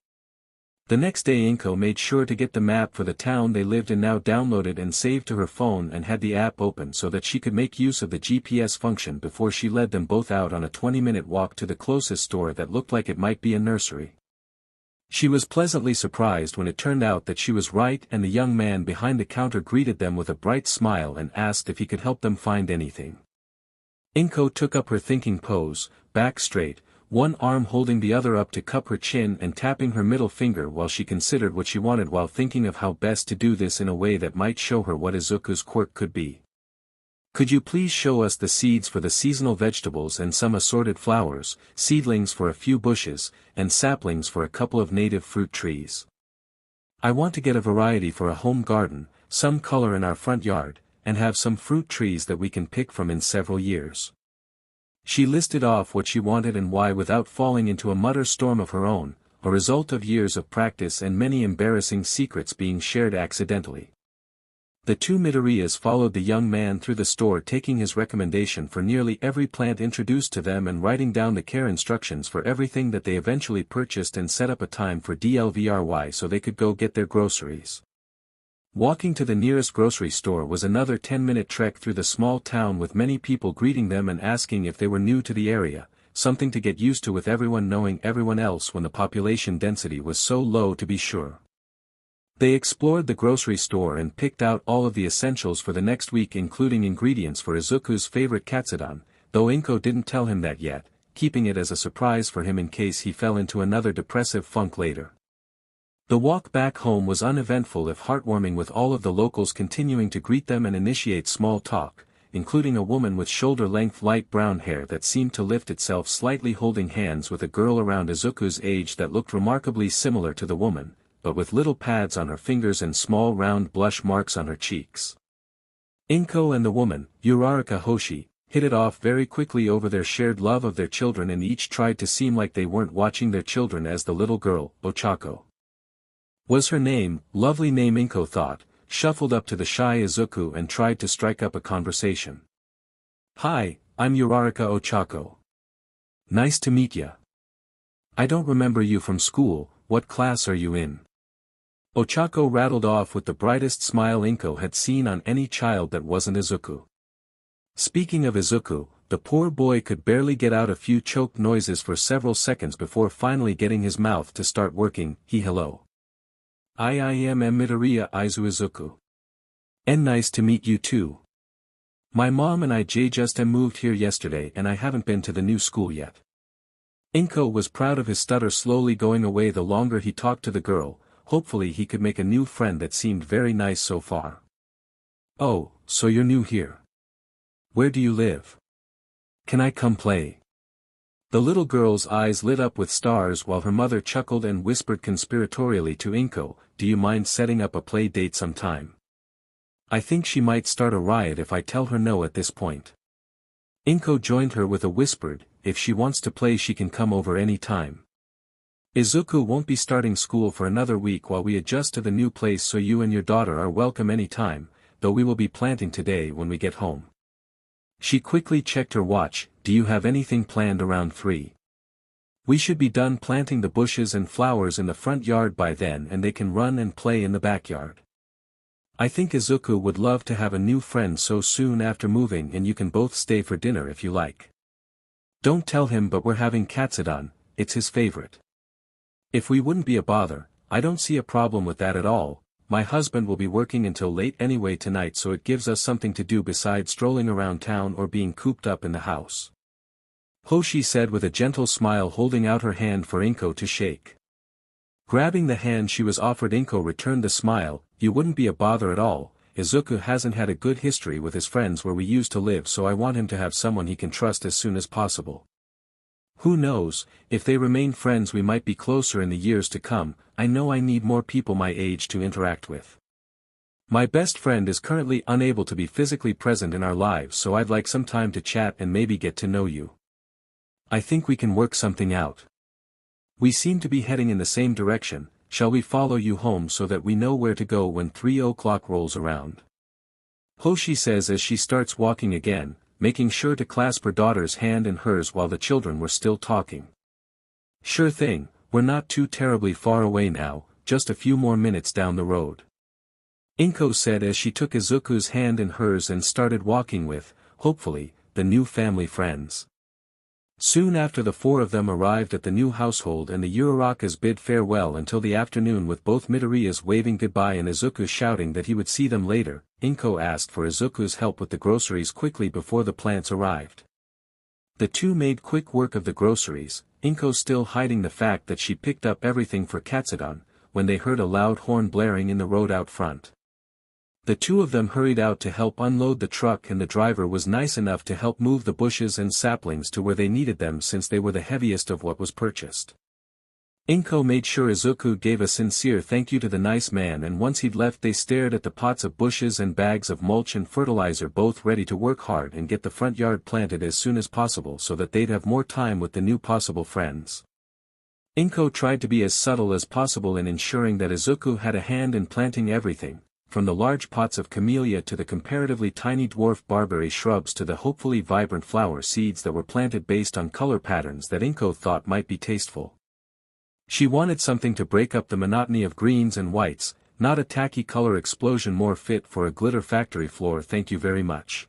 The next day Inko made sure to get the map for the town they lived in now downloaded and saved to her phone and had the app open so that she could make use of the GPS function before she led them both out on a 20-minute walk to the closest store that looked like it might be a nursery. She was pleasantly surprised when it turned out that she was right and the young man behind the counter greeted them with a bright smile and asked if he could help them find anything. Inko took up her thinking pose, back straight, one arm holding the other up to cup her chin and tapping her middle finger while she considered what she wanted while thinking of how best to do this in a way that might show her what Izuku's quirk could be. Could you please show us the seeds for the seasonal vegetables and some assorted flowers, seedlings for a few bushes, and saplings for a couple of native fruit trees? I want to get a variety for a home garden, some color in our front yard, and have some fruit trees that we can pick from in several years. She listed off what she wanted and why without falling into a mutter storm of her own, a result of years of practice and many embarrassing secrets being shared accidentally. The two Midoriyas followed the young man through the store taking his recommendation for nearly every plant introduced to them and writing down the care instructions for everything that they eventually purchased and set up a time for DLVRY so they could go get their groceries. Walking to the nearest grocery store was another 10-minute trek through the small town with many people greeting them and asking if they were new to the area, something to get used to with everyone knowing everyone else when the population density was so low to be sure. They explored the grocery store and picked out all of the essentials for the next week including ingredients for Izuku's favorite Kaachan, though Inko didn't tell him that yet, keeping it as a surprise for him in case he fell into another depressive funk later. The walk back home was uneventful if heartwarming with all of the locals continuing to greet them and initiate small talk, including a woman with shoulder-length light brown hair that seemed to lift itself slightly holding hands with a girl around Izuku's age that looked remarkably similar to the woman, but with little pads on her fingers and small round blush marks on her cheeks. Inko and the woman, Uraraka Hoshi, hit it off very quickly over their shared love of their children and each tried to seem like they weren't watching their children as the little girl, Ochako, was her name, lovely name Inko thought, shuffled up to the shy Izuku and tried to strike up a conversation. Hi, I'm Uraraka Ochako. Nice to meet ya. I don't remember you from school, what class are you in? Ochako rattled off with the brightest smile Inko had seen on any child that wasn't Izuku. Speaking of Izuku, the poor boy could barely get out a few choked noises for several seconds before finally getting his mouth to start working. Hello. I am Midoriya Izuku. And nice to meet you too. My mom and I just moved here yesterday and I haven't been to the new school yet. Inko was proud of his stutter slowly going away the longer he talked to the girl, hopefully he could make a new friend that seemed very nice so far. Oh, so you're new here. Where do you live? Can I come play? The little girl's eyes lit up with stars while her mother chuckled and whispered conspiratorially to Inko, do you mind setting up a play date sometime? I think she might start a riot if I tell her no at this point. Inko joined her with a whispered, if she wants to play she can come over any time. Izuku won't be starting school for another week while we adjust to the new place so you and your daughter are welcome any time, though we will be planting today when we get home. She quickly checked her watch, do you have anything planned around 3? We should be done planting the bushes and flowers in the front yard by then and they can run and play in the backyard. I think Izuku would love to have a new friend so soon after moving and you can both stay for dinner if you like. Don't tell him but we're having Kaachan, it's his favorite. If we wouldn't be a bother, I don't see a problem with that at all. My husband will be working until late anyway tonight so it gives us something to do besides strolling around town or being cooped up in the house. Hoshi said with a gentle smile holding out her hand for Inko to shake. Grabbing the hand she was offered Inko returned the smile, you wouldn't be a bother at all, Izuku hasn't had a good history with his friends where we used to live so I want him to have someone he can trust as soon as possible. Who knows, if they remain friends we might be closer in the years to come, I know I need more people my age to interact with. My best friend is currently unable to be physically present in our lives, so I'd like some time to chat and maybe get to know you. I think we can work something out. We seem to be heading in the same direction. Shall we follow you home so that we know where to go when 3 o'clock rolls around? Hoshi says as she starts walking again, making sure to clasp her daughter's hand in hers while the children were still talking. Sure thing, we're not too terribly far away now, just a few more minutes down the road. Inko said as she took Izuku's hand in hers and started walking with, hopefully, the new family friends. Soon after the four of them arrived at the new household and the Urarakas bid farewell until the afternoon with both Midoriyas waving goodbye and Izuku shouting that he would see them later. Inko asked for Izuku's help with the groceries quickly before the plants arrived. The two made quick work of the groceries, Inko still hiding the fact that she picked up everything for Kaachan, when they heard a loud horn blaring in the road out front. The two of them hurried out to help unload the truck, and the driver was nice enough to help move the bushes and saplings to where they needed them since they were the heaviest of what was purchased. Inko made sure Izuku gave a sincere thank you to the nice man, and once he'd left they stared at the pots of bushes and bags of mulch and fertilizer, both ready to work hard and get the front yard planted as soon as possible so that they'd have more time with the new possible friends. Inko tried to be as subtle as possible in ensuring that Izuku had a hand in planting everything, from the large pots of camellia to the comparatively tiny dwarf barberry shrubs to the hopefully vibrant flower seeds that were planted based on color patterns that Inko thought might be tasteful. She wanted something to break up the monotony of greens and whites, not a tacky color explosion more fit for a glitter factory floor. Thank you very much.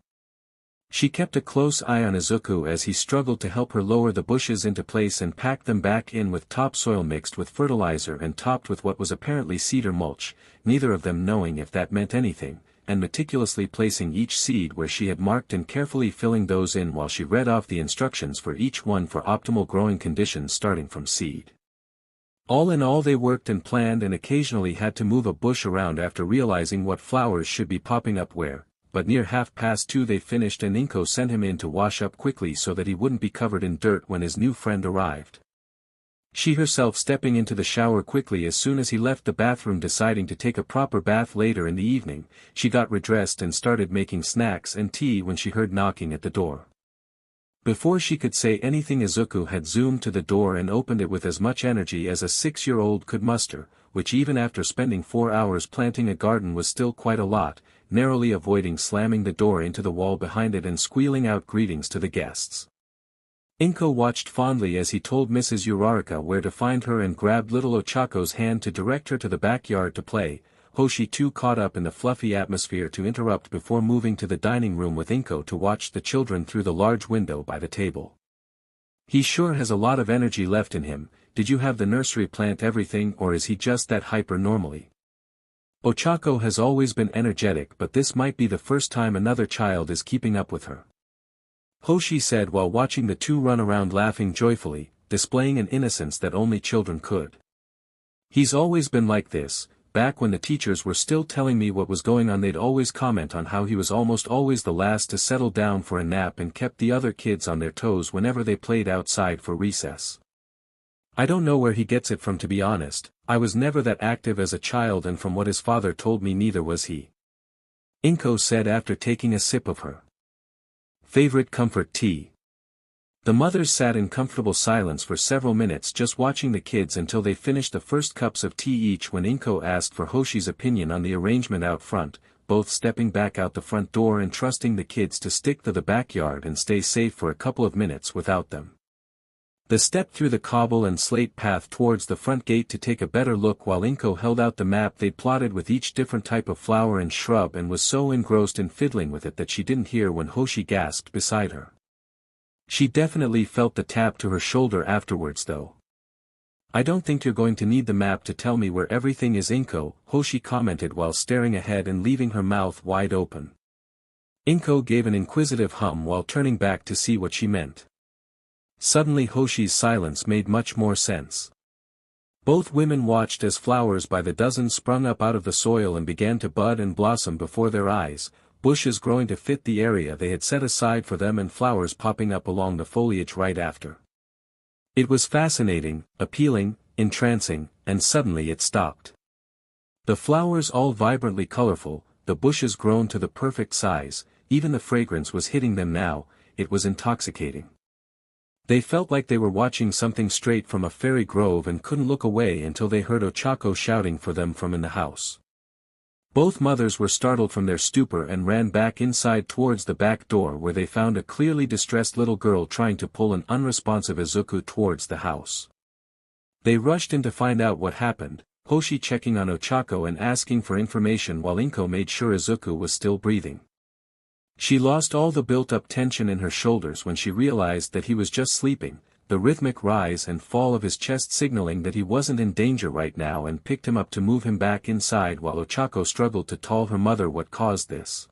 She kept a close eye on Izuku as he struggled to help her lower the bushes into place and pack them back in with topsoil mixed with fertilizer and topped with what was apparently cedar mulch, neither of them knowing if that meant anything, and meticulously placing each seed where she had marked and carefully filling those in while she read off the instructions for each one for optimal growing conditions starting from seed. All in all, they worked and planned and occasionally had to move a bush around after realizing what flowers should be popping up where, but near 2:30 they finished and Inko sent him in to wash up quickly so that he wouldn't be covered in dirt when his new friend arrived. She herself stepping into the shower quickly as soon as he left the bathroom, deciding to take a proper bath later in the evening. She got redressed and started making snacks and tea when she heard knocking at the door. Before she could say anything, Izuku had zoomed to the door and opened it with as much energy as a 6-year-old could muster, which even after spending 4 hours planting a garden was still quite a lot, narrowly avoiding slamming the door into the wall behind it and squealing out greetings to the guests. Inko watched fondly as he told Mrs. Uraraka where to find her and grabbed little Ochako's hand to direct her to the backyard to play. Hoshi too caught up in the fluffy atmosphere to interrupt before moving to the dining room with Inko to watch the children through the large window by the table. He sure has a lot of energy left in him. Did you have the nursery plant everything, or is he just that hyper normally? Ochako has always been energetic, but this might be the first time another child is keeping up with her. Hoshi said while watching the two run around laughing joyfully, displaying an innocence that only children could. He's always been like this. Back when the teachers were still telling me what was going on, they'd always comment on how he was almost always the last to settle down for a nap and kept the other kids on their toes whenever they played outside for recess. I don't know where he gets it from, to be honest. I was never that active as a child, and from what his father told me, neither was he. Inko said after taking a sip of her favorite comfort tea. The mothers sat in comfortable silence for several minutes just watching the kids until they finished the first cups of tea each when Inko asked for Hoshi's opinion on the arrangement out front, both stepping back out the front door and trusting the kids to stick to the backyard and stay safe for a couple of minutes without them. They stepped through the cobble and slate path towards the front gate to take a better look while Inko held out the map they'd plotted with each different type of flower and shrub, and was so engrossed in fiddling with it that she didn't hear when Hoshi gasped beside her. She definitely felt the tap to her shoulder afterwards though. I don't think you're going to need the map to tell me where everything is, Inko, Hoshi commented while staring ahead and leaving her mouth wide open. Inko gave an inquisitive hum while turning back to see what she meant. Suddenly Hoshi's silence made much more sense. Both women watched as flowers by the dozen sprung up out of the soil and began to bud and blossom before their eyes, bushes growing to fit the area they had set aside for them and flowers popping up along the foliage right after. It was fascinating, appealing, entrancing, and suddenly it stopped. The flowers, all vibrantly colorful, the bushes grown to the perfect size, even the fragrance was hitting them now, it was intoxicating. They felt like they were watching something straight from a fairy grove and couldn't look away until they heard Ochako shouting for them from in the house. Both mothers were startled from their stupor and ran back inside towards the back door where they found a clearly distressed little girl trying to pull an unresponsive Izuku towards the house. They rushed in to find out what happened, Hoshi checking on Ochako and asking for information while Inko made sure Izuku was still breathing. She lost all the built-up tension in her shoulders when she realized that he was just sleeping, the rhythmic rise and fall of his chest signaling that he wasn't in danger right now, and picked him up to move him back inside while Ochako struggled to tell her mother what caused this.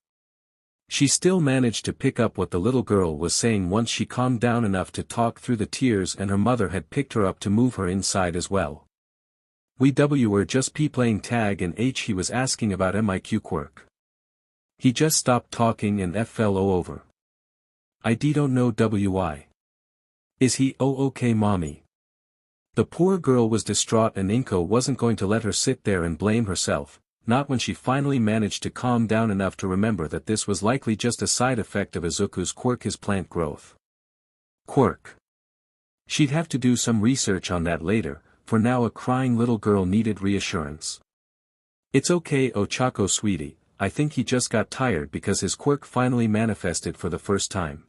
She still managed to pick up what the little girl was saying once she calmed down enough to talk through the tears, and her mother had picked her up to move her inside as well. "We were just playing tag and he was asking about Miq Quirk. He just stopped talking and fell over. I don't know why. Is he okay mommy?" The poor girl was distraught, and Inko wasn't going to let her sit there and blame herself, not when she finally managed to calm down enough to remember that this was likely just a side effect of Izuku's quirk, his plant growth. Quirk. She'd have to do some research on that later, for now a crying little girl needed reassurance. "It's okay Ochako sweetie, I think he just got tired because his quirk finally manifested for the first time.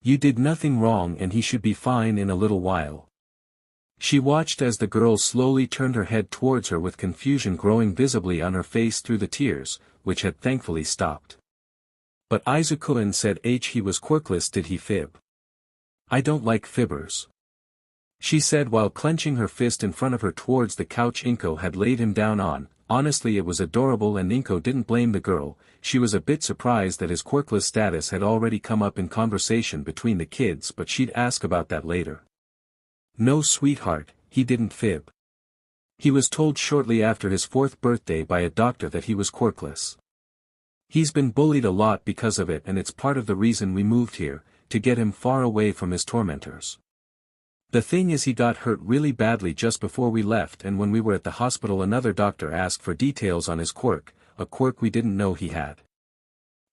You did nothing wrong and he should be fine in a little while." She watched as the girl slowly turned her head towards her with confusion growing visibly on her face through the tears, which had thankfully stopped. "But Izuku said he was quirkless, did he fib?" "I don't like fibbers," she said while clenching her fist in front of her towards the couch Inko had laid him down on. Honestly, it was adorable and Inko didn't blame the girl. She was a bit surprised that his quirkless status had already come up in conversation between the kids, but she'd ask about that later. "No sweetheart, he didn't fib. He was told shortly after his 4th birthday by a doctor that he was quirkless. He's been bullied a lot because of it, and it's part of the reason we moved here, to get him far away from his tormentors. The thing is, he got hurt really badly just before we left, and when we were at the hospital another doctor asked for details on his quirk, a quirk we didn't know he had.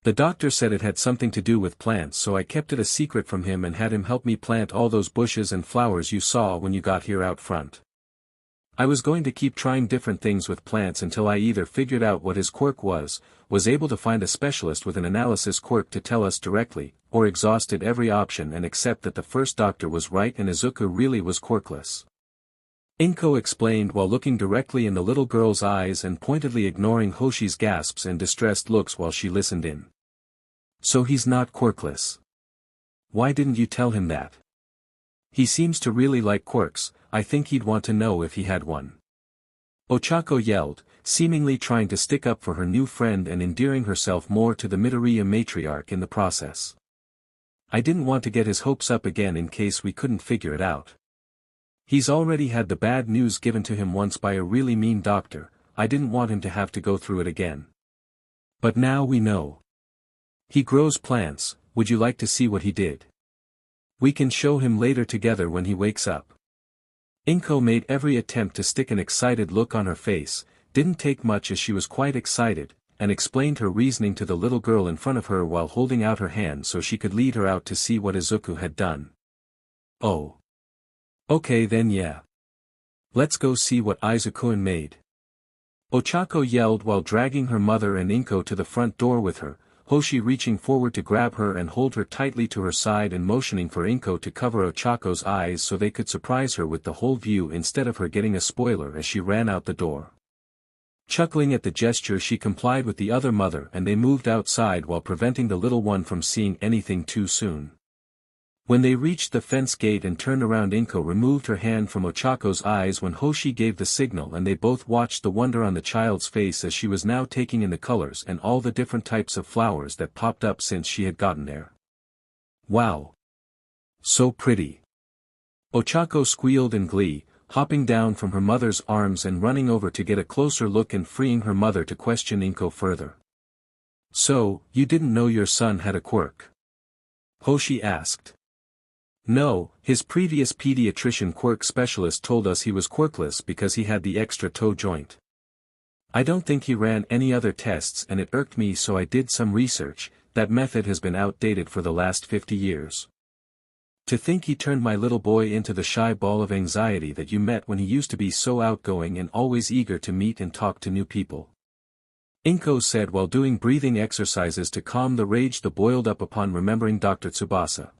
The doctor said it had something to do with plants, so I kept it a secret from him and had him help me plant all those bushes and flowers you saw when you got here out front. I was going to keep trying different things with plants until I either figured out what his quirk was able to find a specialist with an analysis quirk to tell us directly, or exhausted every option and accept that the first doctor was right and Izuku really was quirkless." Inko explained while looking directly in the little girl's eyes and pointedly ignoring Hoshi's gasps and distressed looks while she listened in. "So he's not quirkless. Why didn't you tell him that? He seems to really like quirks, I think he'd want to know if he had one." Ochako yelled, seemingly trying to stick up for her new friend and endearing herself more to the Midoriya matriarch in the process. "I didn't want to get his hopes up again in case we couldn't figure it out. He's already had the bad news given to him once by a really mean doctor, I didn't want him to have to go through it again. But now we know. He grows plants, would you like to see what he did? We can show him later together when he wakes up." Inko made every attempt to stick an excited look on her face, didn't take much as she was quite excited, and explained her reasoning to the little girl in front of her while holding out her hand so she could lead her out to see what Izuku had done. "Oh. Okay then, yeah. Let's go see what Izuku made." Ochako yelled while dragging her mother and Inko to the front door with her, Hoshi reaching forward to grab her and hold her tightly to her side and motioning for Inko to cover Ochako's eyes so they could surprise her with the whole view instead of her getting a spoiler as she ran out the door. Chuckling at the gesture, she complied with the other mother and they moved outside while preventing the little one from seeing anything too soon. When they reached the fence gate and turned around, Inko removed her hand from Ochako's eyes when Hoshi gave the signal, and they both watched the wonder on the child's face as she was now taking in the colors and all the different types of flowers that popped up since she had gotten there. "Wow! So pretty!" Ochako squealed in glee, hopping down from her mother's arms and running over to get a closer look and freeing her mother to question Inko further. "So, you didn't know your son had a quirk?" Hoshi asked. "No, his previous pediatrician quirk specialist told us he was quirkless because he had the extra toe joint." I don't think he ran any other tests and it irked me, so I did some research. That method has been outdated for the last 50 years. To think he turned my little boy into the shy ball of anxiety that you met when he used to be so outgoing and always eager to meet and talk to new people. Inko said while doing breathing exercises to calm the rage that boiled up upon remembering Dr. Tsubasa.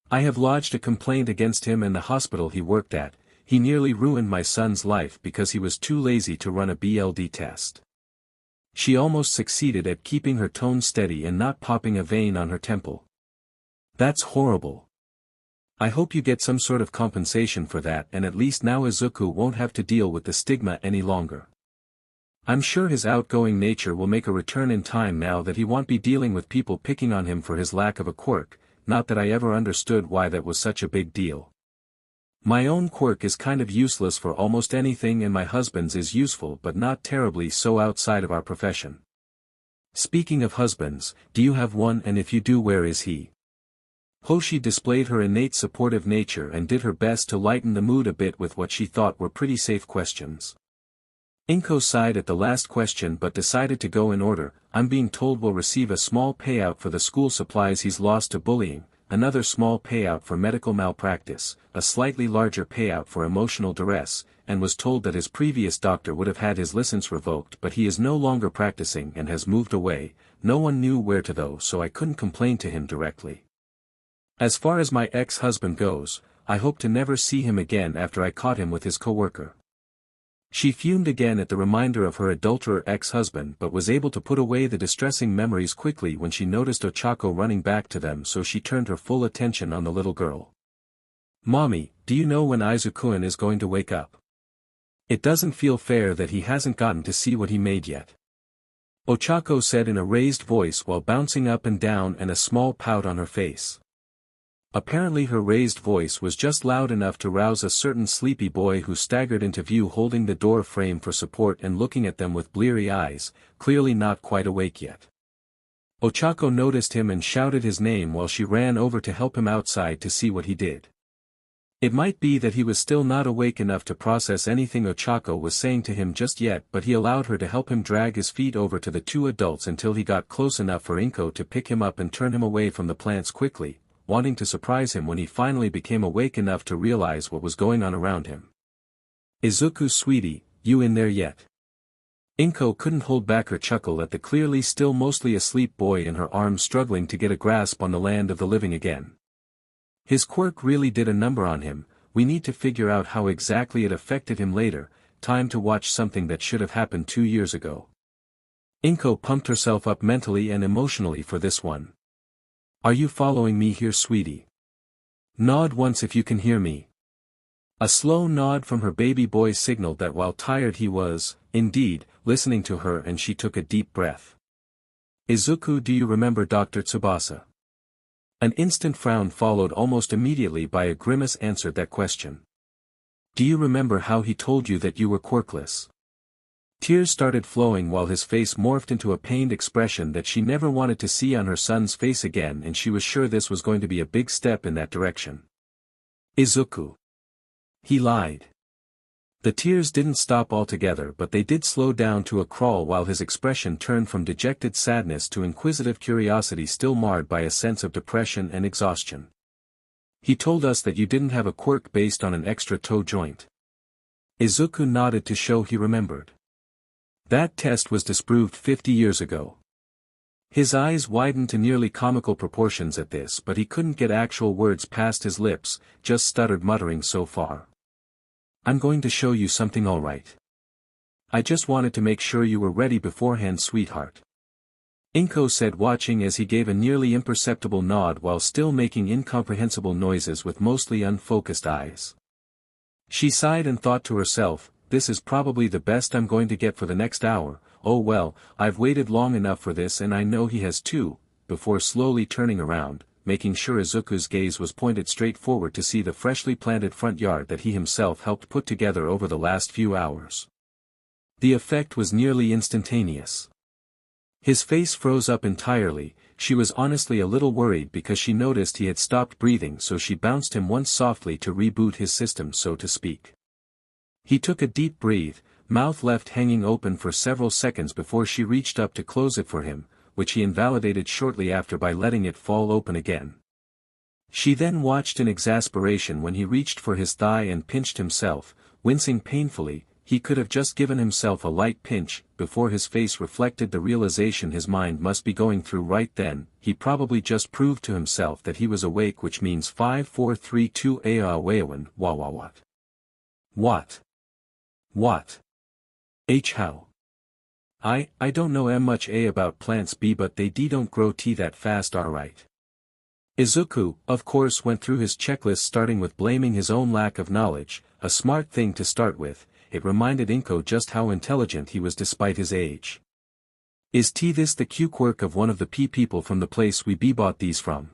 I have lodged a complaint against him and the hospital he worked at. He nearly ruined my son's life because he was too lazy to run a BLD test. She almost succeeded at keeping her tone steady and not popping a vein on her temple. That's horrible. I hope you get some sort of compensation for that, and at least now Izuku won't have to deal with the stigma any longer. I'm sure his outgoing nature will make a return in time now that he won't be dealing with people picking on him for his lack of a quirk. Not that I ever understood why that was such a big deal. My own quirk is kind of useless for almost anything, and my husband's is useful but not terribly so outside of our profession. Speaking of husbands, do you have one, and if you do, where is he? Hoshi displayed her innate supportive nature and did her best to lighten the mood a bit with what she thought were pretty safe questions. Inko sighed at the last question but decided to go in order. I'm being told we'll receive a small payout for the school supplies he's lost to bullying, another small payout for medical malpractice, a slightly larger payout for emotional duress, and was told that his previous doctor would have had his license revoked, but he is no longer practicing and has moved away. No one knew where to though, so I couldn't complain to him directly. As far as my ex-husband goes, I hope to never see him again after I caught him with his coworker. She fumed again at the reminder of her adulterer ex-husband but was able to put away the distressing memories quickly when she noticed Ochako running back to them, so she turned her full attention on the little girl. Mommy, do you know when Izuku is going to wake up? It doesn't feel fair that he hasn't gotten to see what he made yet. Ochako said in a raised voice while bouncing up and down and a small pout on her face. Apparently her raised voice was just loud enough to rouse a certain sleepy boy who staggered into view holding the door frame for support and looking at them with bleary eyes, clearly not quite awake yet. Ochako noticed him and shouted his name while she ran over to help him outside to see what he did. It might be that he was still not awake enough to process anything Ochako was saying to him just yet, but he allowed her to help him drag his feet over to the two adults until he got close enough for Inko to pick him up and turn him away from the plants quickly, wanting to surprise him when he finally became awake enough to realize what was going on around him. Izuku, sweetie, you in there yet? Inko couldn't hold back her chuckle at the clearly still mostly asleep boy in her arms struggling to get a grasp on the land of the living again. His quirk really did a number on him. We need to figure out how exactly it affected him later. Time to watch something that should have happened 2 years ago. Inko pumped herself up mentally and emotionally for this one. Are you following me here, sweetie? Nod once if you can hear me. A slow nod from her baby boy signaled that while tired he was, indeed, listening to her, and she took a deep breath. Izuku, do you remember Dr. Tsubasa? An instant frown followed almost immediately by a grimace answered that question. Do you remember how he told you that you were quirkless? Tears started flowing while his face morphed into a pained expression that she never wanted to see on her son's face again, and she was sure this was going to be a big step in that direction. Izuku. He lied. The tears didn't stop altogether, but they did slow down to a crawl while his expression turned from dejected sadness to inquisitive curiosity, still marred by a sense of depression and exhaustion. He told us that you didn't have a quirk based on an extra toe joint. Izuku nodded to show he remembered. That test was disproved 50 years ago. His eyes widened to nearly comical proportions at this, but he couldn't get actual words past his lips, just stuttered, muttering so far. I'm going to show you something, all right. I just wanted to make sure you were ready beforehand, sweetheart. Inko said, watching as he gave a nearly imperceptible nod while still making incomprehensible noises with mostly unfocused eyes. She sighed and thought to herself, this is probably the best I'm going to get for the next hour. Oh well, I've waited long enough for this, and I know he has too, before slowly turning around, making sure Izuku's gaze was pointed straight forward to see the freshly planted front yard that he himself helped put together over the last few hours. The effect was nearly instantaneous. His face froze up entirely. She was honestly a little worried because she noticed he had stopped breathing, so she bounced him once softly to reboot his system, so to speak. He took a deep breath, mouth left hanging open for several seconds before she reached up to close it for him, which he invalidated shortly after by letting it fall open again. She then watched in exasperation when he reached for his thigh and pinched himself, wincing painfully. He could have just given himself a light pinch, before his face reflected the realization his mind must be going through right then. He probably just proved to himself that he was awake, which means 5432 Aowawan, what? What? How? I don't know much about plants but they don't grow that fast alright. Izuku, of course, went through his checklist starting with blaming his own lack of knowledge, a smart thing to start with. It reminded Inko just how intelligent he was despite his age. Is this the quirk of one of the people from the place we bought these from?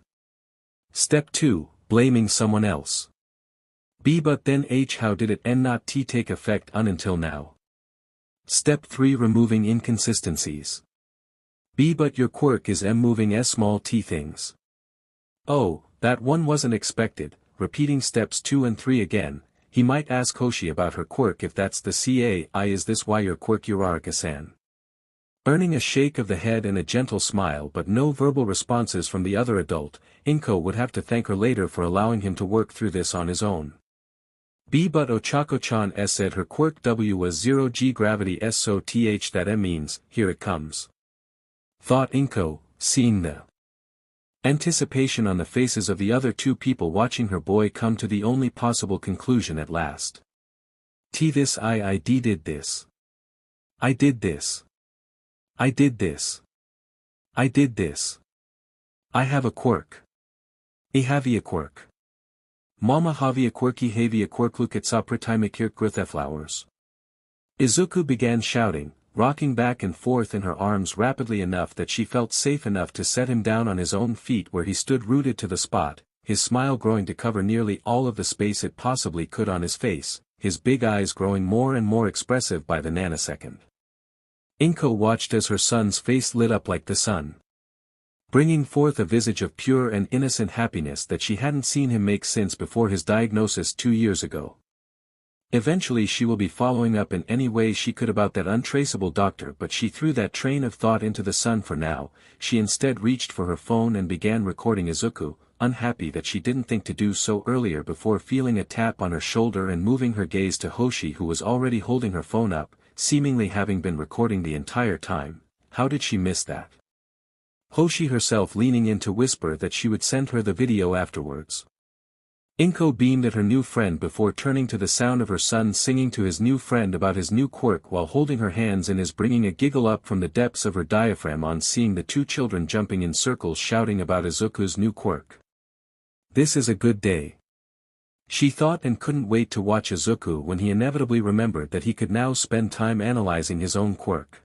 Step 2, blaming someone else. But then how did it not take effect until now? Step 3, removing inconsistencies. But your quirk is moving small things. Oh, that one wasn't expected. Repeating steps 2 and 3 again. He might ask Hoshi about her quirk if that's the CAI. Is this why your quirk Uraraka-san? Earning a shake of the head and a gentle smile but no verbal responses from the other adult, Inko would have to thank her later for allowing him to work through this on his own. But Ochako-chan said her quirk W was 0g gravity so that means, here it comes. Thought Inko, seeing the anticipation on the faces of the other two people watching her boy come to the only possible conclusion at last. This I did this. I did this. I did this. I did this. I have a quirk. I have a quirk. Mama have a quirky have a quirk look at sapratimikirk flowers. Izuku began shouting, rocking back and forth in her arms rapidly enough that she felt safe enough to set him down on his own feet where he stood rooted to the spot, his smile growing to cover nearly all of the space it possibly could on his face, his big eyes growing more and more expressive by the nanosecond. Inko watched as her son's face lit up like the sun, bringing forth a visage of pure and innocent happiness that she hadn't seen him make since before his diagnosis 2 years ago. Eventually she will be following up in any way she could about that untraceable doctor, but she threw that train of thought into the sun for now. She instead reached for her phone and began recording Izuku, unhappy that she didn't think to do so earlier before feeling a tap on her shoulder and moving her gaze to Hoshi, who was already holding her phone up, seemingly having been recording the entire time. How did she miss that? Hoshi herself leaning in to whisper that she would send her the video afterwards. Inko beamed at her new friend before turning to the sound of her son singing to his new friend about his new quirk while holding her hands in his, bringing a giggle up from the depths of her diaphragm on seeing the two children jumping in circles shouting about Izuku's new quirk. This is a good day, she thought, and couldn't wait to watch Izuku when he inevitably remembered that he could now spend time analyzing his own quirk.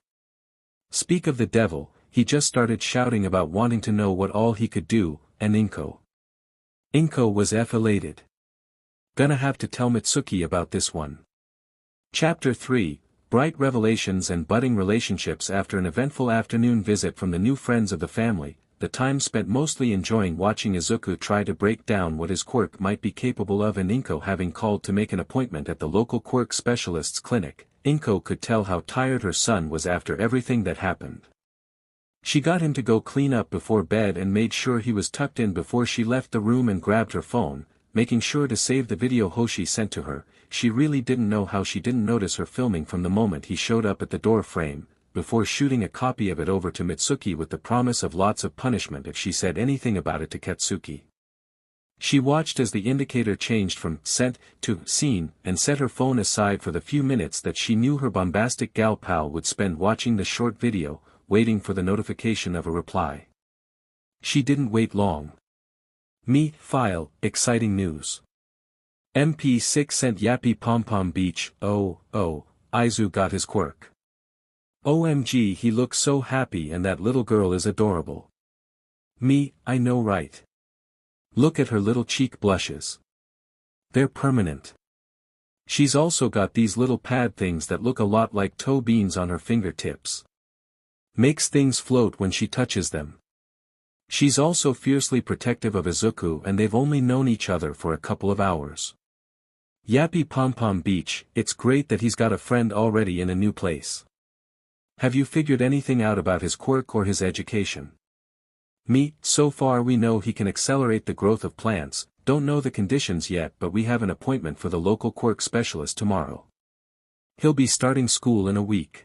Speak of the devil, he just started shouting about wanting to know what all he could do, and Inko was elated. Gonna have to tell Mitsuki about this one. Chapter 3, Bright Revelations and Budding Relationships. After an eventful afternoon visit from the new friends of the family, the time spent mostly enjoying watching Izuku try to break down what his quirk might be capable of, and Inko having called to make an appointment at the local quirk specialist's clinic, Inko could tell how tired her son was after everything that happened. She got him to go clean up before bed and made sure he was tucked in before she left the room and grabbed her phone, making sure to save the video Hoshi sent to her. She really didn't know how she didn't notice her filming from the moment he showed up at the door frame, before shooting a copy of it over to Mitsuki with the promise of lots of punishment if she said anything about it to Katsuki. She watched as the indicator changed from sent to seen and set her phone aside for the few minutes that she knew her bombastic gal pal would spend watching the short video, waiting for the notification of a reply. She didn't wait long. Me, file, exciting news. MP6 sent Yappy Pom Pom Beach. Oh, Izu got his quirk. OMG, he looks so happy and that little girl is adorable. Me, I know, right? Look at her little cheek blushes. They're permanent. She's also got these little pad things that look a lot like toe beans on her fingertips. Makes things float when she touches them. She's also fiercely protective of Izuku, and they've only known each other for a couple of hours. Yappy Pom Pom Beach, it's great that he's got a friend already in a new place. Have you figured anything out about his quirk or his education? Mie, so far we know he can accelerate the growth of plants, don't know the conditions yet but we have an appointment for the local quirk specialist tomorrow. He'll be starting school in a week.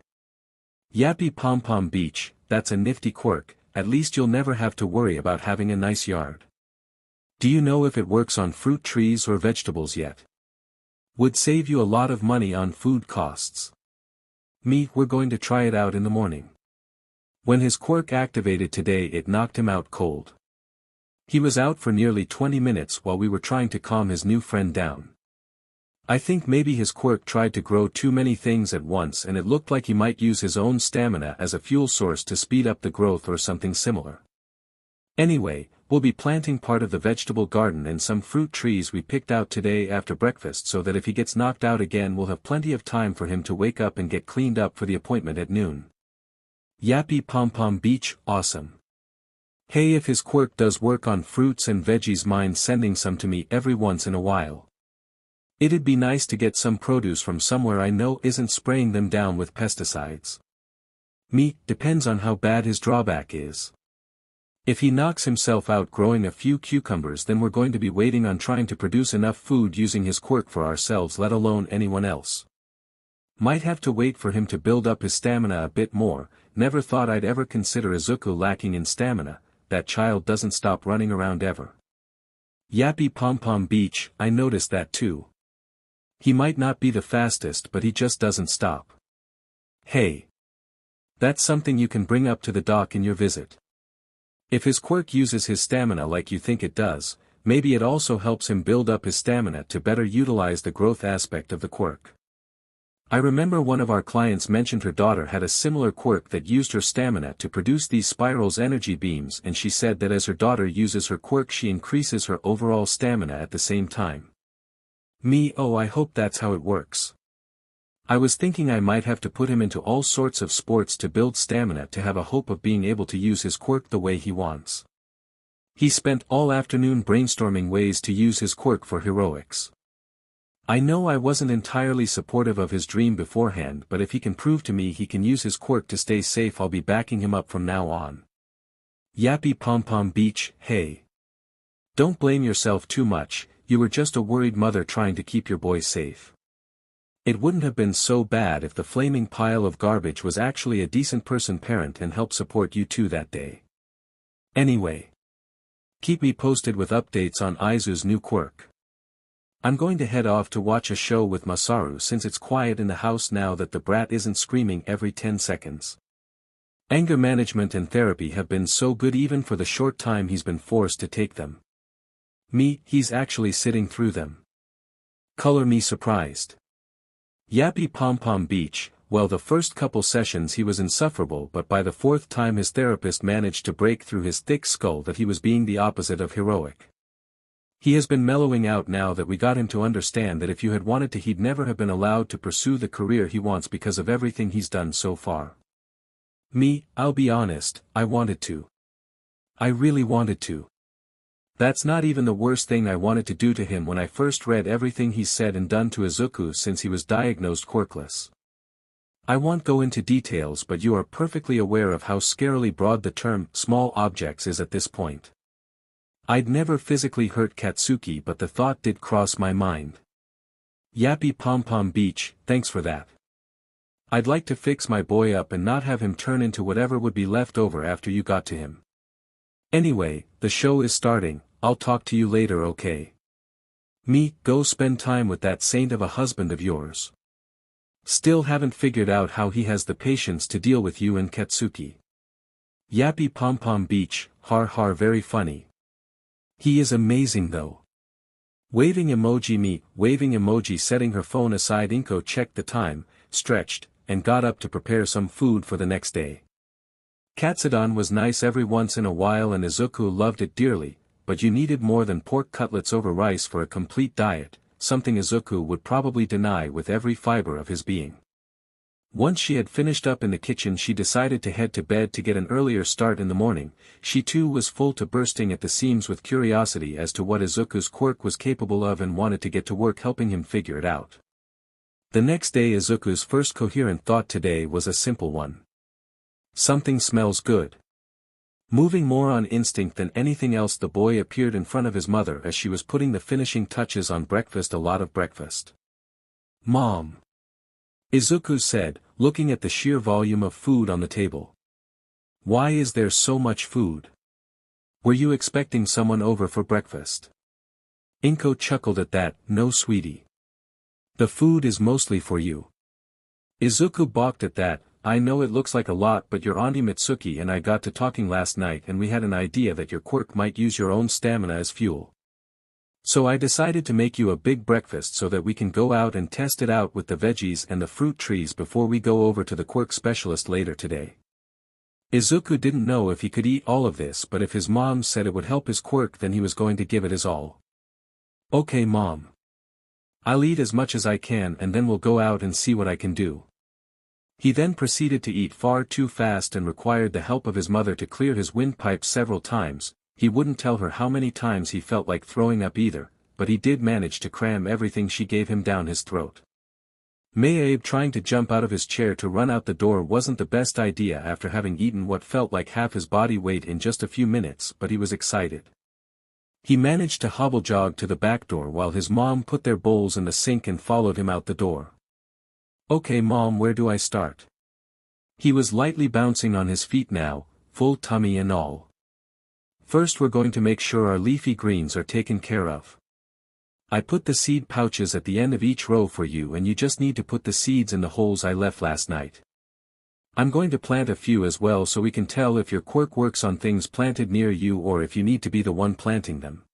Yappy Pom Pom Beach, that's a nifty quirk, at least you'll never have to worry about having a nice yard. Do you know if it works on fruit trees or vegetables yet? Would save you a lot of money on food costs. Mie, we're going to try it out in the morning. When his quirk activated today it knocked him out cold. He was out for nearly 20 minutes while we were trying to calm his new friend down. I think maybe his quirk tried to grow too many things at once and it looked like he might use his own stamina as a fuel source to speed up the growth or something similar. Anyway, we'll be planting part of the vegetable garden and some fruit trees we picked out today after breakfast so that if he gets knocked out again we'll have plenty of time for him to wake up and get cleaned up for the appointment at noon. Yappy Pom Pom Beach, awesome. Hey, if his quirk does work on fruits and veggies, mind sending some to me every once in a while. It'd be nice to get some produce from somewhere I know isn't spraying them down with pesticides. Mie, depends on how bad his drawback is. If he knocks himself out growing a few cucumbers then we're going to be waiting on trying to produce enough food using his quirk for ourselves, let alone anyone else. Might have to wait for him to build up his stamina a bit more. Never thought I'd ever consider Izuku lacking in stamina, that child doesn't stop running around ever. Yappy Pom Pom Beach, I noticed that too. He might not be the fastest but he just doesn't stop. Hey. That's something you can bring up to the doc in your visit. If his quirk uses his stamina like you think it does, maybe it also helps him build up his stamina to better utilize the growth aspect of the quirk. I remember one of our clients mentioned her daughter had a similar quirk that used her stamina to produce these spirals energy beams, and she said that as her daughter uses her quirk she increases her overall stamina at the same time. Mie, oh, I hope that's how it works. I was thinking I might have to put him into all sorts of sports to build stamina to have a hope of being able to use his quirk the way he wants. He spent all afternoon brainstorming ways to use his quirk for heroics. I know I wasn't entirely supportive of his dream beforehand, but if he can prove to me he can use his quirk to stay safe I'll be backing him up from now on. Yappy Pom Pom Beach, hey. Don't blame yourself too much, you were just a worried mother trying to keep your boy safe. It wouldn't have been so bad if the flaming pile of garbage was actually a decent person parent and helped support you two that day. Anyway. Keep me posted with updates on Izu's new quirk. I'm going to head off to watch a show with Masaru since it's quiet in the house now that the brat isn't screaming every 10 seconds. Anger management and therapy have been so good even for the short time he's been forced to take them. Mie, he's actually sitting through them. Color me surprised. Yappy Pom Pom Beach, well, the first couple sessions he was insufferable, but by the fourth time his therapist managed to break through his thick skull that he was being the opposite of heroic. He has been mellowing out now that we got him to understand that if you had wanted to he'd never have been allowed to pursue the career he wants because of everything he's done so far. Mie, I'll be honest, I wanted to. I really wanted to. That's not even the worst thing I wanted to do to him when I first read everything he's said and done to Izuku since he was diagnosed quirkless. I won't go into details, but you are perfectly aware of how scarily broad the term small objects is at this point. I'd never physically hurt Katsuki, but the thought did cross my mind. Yappy Pom Pom Beach, thanks for that. I'd like to fix my boy up and not have him turn into whatever would be left over after you got to him. Anyway, the show is starting, I'll talk to you later, okay? Mie, go spend time with that saint of a husband of yours. Still haven't figured out how he has the patience to deal with you and Katsuki. Yappy Pom Pom Beach, har har, very funny. He is amazing though. Waving emoji. Mie, waving emoji. Setting her phone aside, Inko checked the time, stretched, and got up to prepare some food for the next day. Kaachan was nice every once in a while and Izuku loved it dearly, but you needed more than pork cutlets over rice for a complete diet, something Izuku would probably deny with every fiber of his being. Once she had finished up in the kitchen, she decided to head to bed to get an earlier start in the morning. She too was full to bursting at the seams with curiosity as to what Izuku's quirk was capable of and wanted to get to work helping him figure it out. The next day, Izuku's first coherent thought today was a simple one. Something smells good. Moving more on instinct than anything else, the boy appeared in front of his mother as she was putting the finishing touches on breakfast. A lot of breakfast. Mom. Izuku said, looking at the sheer volume of food on the table. Why is there so much food? Were you expecting someone over for breakfast? Inko chuckled at that. No, sweetie. The food is mostly for you. Izuku balked at that. I know it looks like a lot, but your Auntie Mitsuki and I got to talking last night and we had an idea that your quirk might use your own stamina as fuel. So I decided to make you a big breakfast so that we can go out and test it out with the veggies and the fruit trees before we go over to the quirk specialist later today. Izuku didn't know if he could eat all of this, but if his mom said it would help his quirk, then he was going to give it his all. Okay, Mom. I'll eat as much as I can and then we'll go out and see what I can do. He then proceeded to eat far too fast and required the help of his mother to clear his windpipe several times. He wouldn't tell her how many times he felt like throwing up either, but he did manage to cram everything she gave him down his throat. Mie trying to jump out of his chair to run out the door wasn't the best idea after having eaten what felt like half his body weight in just a few minutes, but he was excited. He managed to hobble jog to the back door while his mom put their bowls in the sink and followed him out the door. Okay, Mom, where do I start? He was lightly bouncing on his feet now, full tummy and all. First, we're going to make sure our leafy greens are taken care of. I put the seed pouches at the end of each row for you and you just need to put the seeds in the holes I left last night. I'm going to plant a few as well so we can tell if your quirk works on things planted near you or if you need to be the one planting them.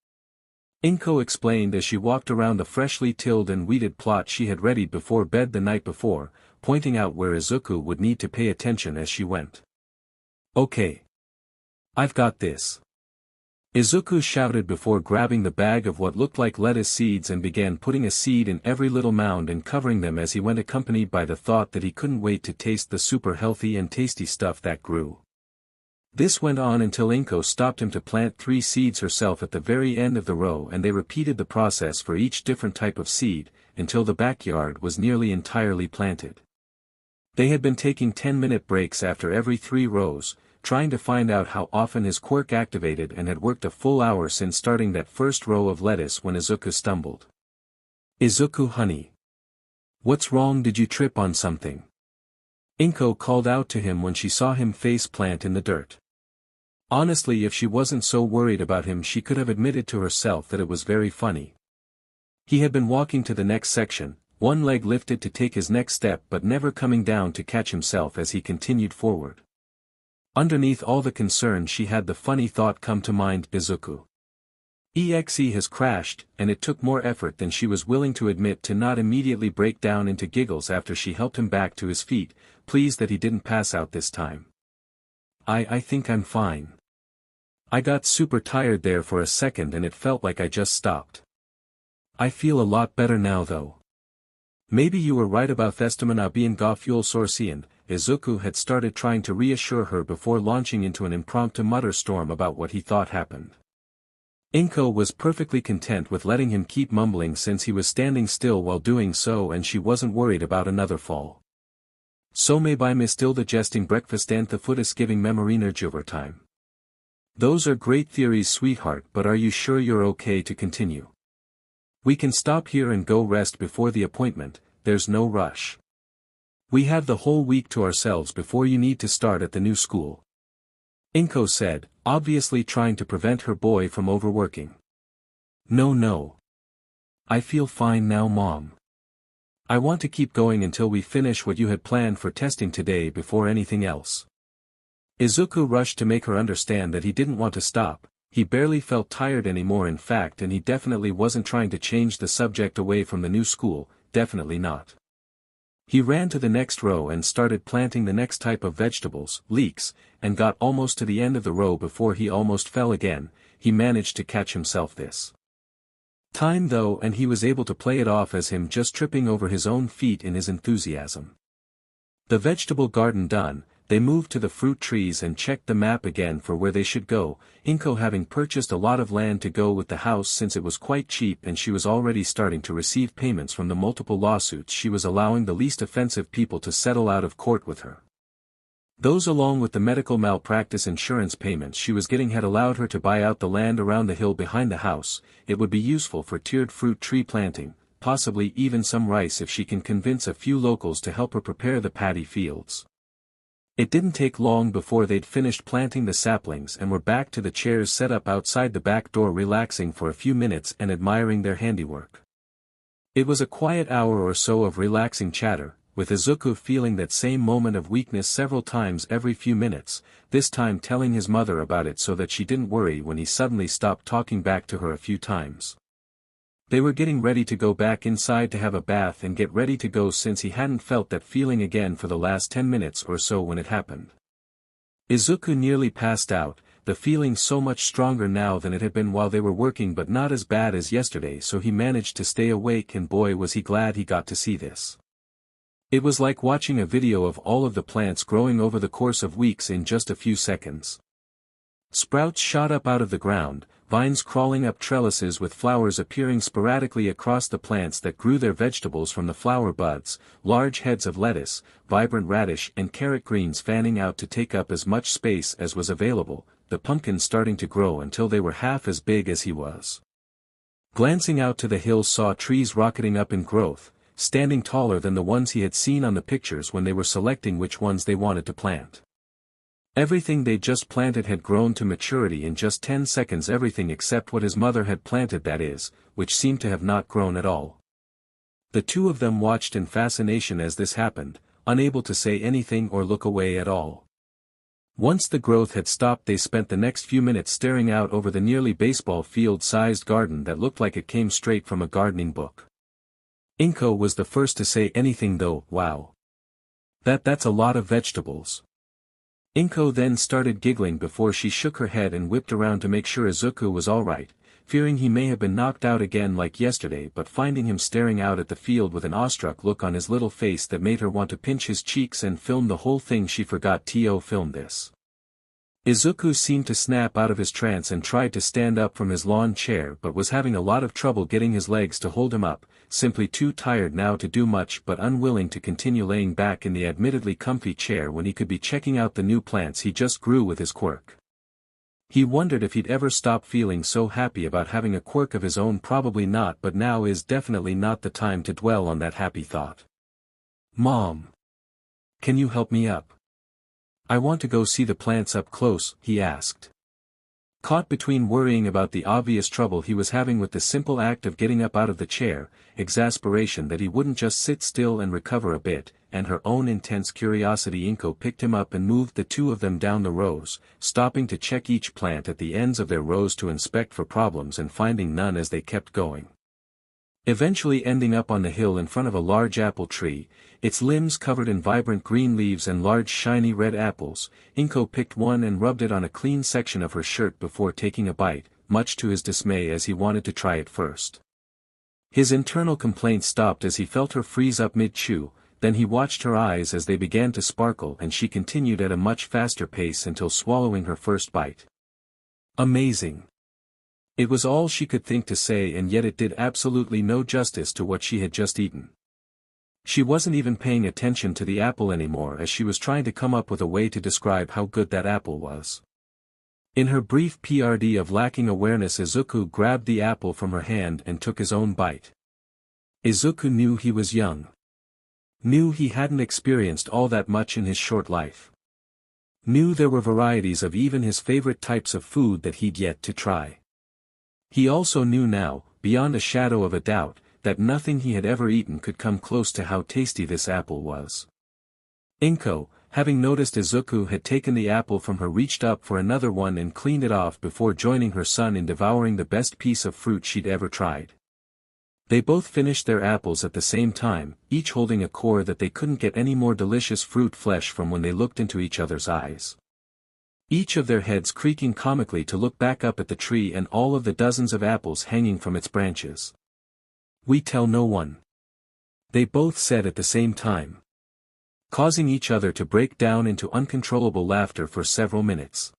Inko explained as she walked around the freshly tilled and weeded plot she had readied before bed the night before, pointing out where Izuku would need to pay attention as she went. Okay. I've got this. Izuku shouted before grabbing the bag of what looked like lettuce seeds and began putting a seed in every little mound and covering them as he went, accompanied by the thought that he couldn't wait to taste the super healthy and tasty stuff that grew. This went on until Inko stopped him to plant 3 seeds herself at the very end of the row, and they repeated the process for each different type of seed, until the backyard was nearly entirely planted. They had been taking 10-minute breaks after every 3 rows, trying to find out how often his quirk activated, and had worked a full hour since starting that first row of lettuce when Izuku stumbled. Izuku, honey. What's wrong? Did you trip on something? Inko called out to him when she saw him face plant in the dirt. Honestly, if she wasn't so worried about him, she could have admitted to herself that it was very funny. He had been walking to the next section, one leg lifted to take his next step but never coming down to catch himself as he continued forward. Underneath all the concern, she had the funny thought come to mind: Izuku. EXE has crashed, and it took more effort than she was willing to admit to not immediately break down into giggles after she helped him back to his feet, pleased that he didn't pass out this time. I think I'm fine. I got super tired there for a second and it felt like I just stopped. I feel a lot better now though. Maybe you were right about Thestamina being ga fuel sourcian. Izuku had started trying to reassure her before launching into an impromptu mutter storm about what he thought happened. Inko was perfectly content with letting him keep mumbling since he was standing still while doing so, and she wasn't worried about another fall. So maybe me still digesting breakfast and the foot is giving memory energy over time. Those are great theories, sweetheart, but are you sure you're okay to continue? We can stop here and go rest before the appointment, there's no rush. We have the whole week to ourselves before you need to start at the new school. Inko said, obviously trying to prevent her boy from overworking. No. I feel fine now, Mom. I want to keep going until we finish what you had planned for testing today before anything else. Izuku rushed to make her understand that he didn't want to stop. He barely felt tired anymore in fact, and he definitely wasn't trying to change the subject away from the new school, definitely not. He ran to the next row and started planting the next type of vegetables, leeks, and got almost to the end of the row before he almost fell again. He managed to catch himself this time though, and he was able to play it off as him just tripping over his own feet in his enthusiasm. The vegetable garden done, they moved to the fruit trees and checked the map again for where they should go, Inko having purchased a lot of land to go with the house since it was quite cheap and she was already starting to receive payments from the multiple lawsuits she was allowing the least offensive people to settle out of court with her. Those along with the medical malpractice insurance payments she was getting had allowed her to buy out the land around the hill behind the house. It would be useful for tiered fruit tree planting, possibly even some rice if she can convince a few locals to help her prepare the paddy fields. It didn't take long before they'd finished planting the saplings and were back to the chairs set up outside the back door relaxing for a few minutes and admiring their handiwork. It was a quiet hour or so of relaxing chatter, with Izuku feeling that same moment of weakness several times every few minutes, this time telling his mother about it so that she didn't worry when he suddenly stopped talking back to her a few times. They were getting ready to go back inside to have a bath and get ready to go since he hadn't felt that feeling again for the last 10 minutes or so when it happened. Izuku nearly passed out, the feeling so much stronger now than it had been while they were working but not as bad as yesterday, so he managed to stay awake and boy was he glad he got to see this. It was like watching a video of all of the plants growing over the course of weeks in just a few seconds. Sprouts shot up out of the ground, vines crawling up trellises with flowers appearing sporadically across the plants that grew their vegetables from the flower buds, large heads of lettuce, vibrant radish and carrot greens fanning out to take up as much space as was available, the pumpkins starting to grow until they were half as big as he was. Glancing out to the hills saw trees rocketing up in growth, standing taller than the ones he had seen on the pictures when they were selecting which ones they wanted to plant. Everything they just planted had grown to maturity in just 10 seconds, everything except what his mother had planted, that is, which seemed to have not grown at all. The two of them watched in fascination as this happened, unable to say anything or look away at all. Once the growth had stopped they spent the next few minutes staring out over the nearly baseball field-sized garden that looked like it came straight from a gardening book. Inko was the first to say anything though. Wow. That's a lot of vegetables. Inko then started giggling before she shook her head and whipped around to make sure Izuku was alright, fearing he may have been knocked out again like yesterday, but finding him staring out at the field with an awestruck look on his little face that made her want to pinch his cheeks and film the whole thing. She forgot to film this. Izuku seemed to snap out of his trance and tried to stand up from his lawn chair but was having a lot of trouble getting his legs to hold him up, simply too tired now to do much but unwilling to continue laying back in the admittedly comfy chair when he could be checking out the new plants he just grew with his quirk. He wondered if he'd ever stop feeling so happy about having a quirk of his own. Probably not, but now is definitely not the time to dwell on that happy thought. "Mom, can you help me up? I want to go see the plants up close," he asked. Caught between worrying about the obvious trouble he was having with the simple act of getting up out of the chair, exasperation that he wouldn't just sit still and recover a bit, and her own intense curiosity, Inko picked him up and moved the two of them down the rows, stopping to check each plant at the ends of their rows to inspect for problems and finding none as they kept going. Eventually ending up on the hill in front of a large apple tree, its limbs covered in vibrant green leaves and large shiny red apples, Inko picked one and rubbed it on a clean section of her shirt before taking a bite, much to his dismay as he wanted to try it first. His internal complaint stopped as he felt her freeze up mid-chew, then he watched her eyes as they began to sparkle and she continued at a much faster pace until swallowing her first bite. Amazing. It was all she could think to say, and yet it did absolutely no justice to what she had just eaten. She wasn't even paying attention to the apple anymore as she was trying to come up with a way to describe how good that apple was. In her brief PRD of lacking awareness, Izuku grabbed the apple from her hand and took his own bite. Izuku knew he was young. Knew he hadn't experienced all that much in his short life. Knew there were varieties of even his favorite types of food that he'd yet to try. He also knew now, beyond a shadow of a doubt, that nothing he had ever eaten could come close to how tasty this apple was. Inko, having noticed Izuku had taken the apple from her, reached up for another one and cleaned it off before joining her son in devouring the best piece of fruit she'd ever tried. They both finished their apples at the same time, each holding a core that they couldn't get any more delicious fruit flesh from when they looked into each other's eyes. Each of their heads creaking comically to look back up at the tree and all of the dozens of apples hanging from its branches. "We tell no one," they both said at the same time. causing each other to break down into uncontrollable laughter for several minutes.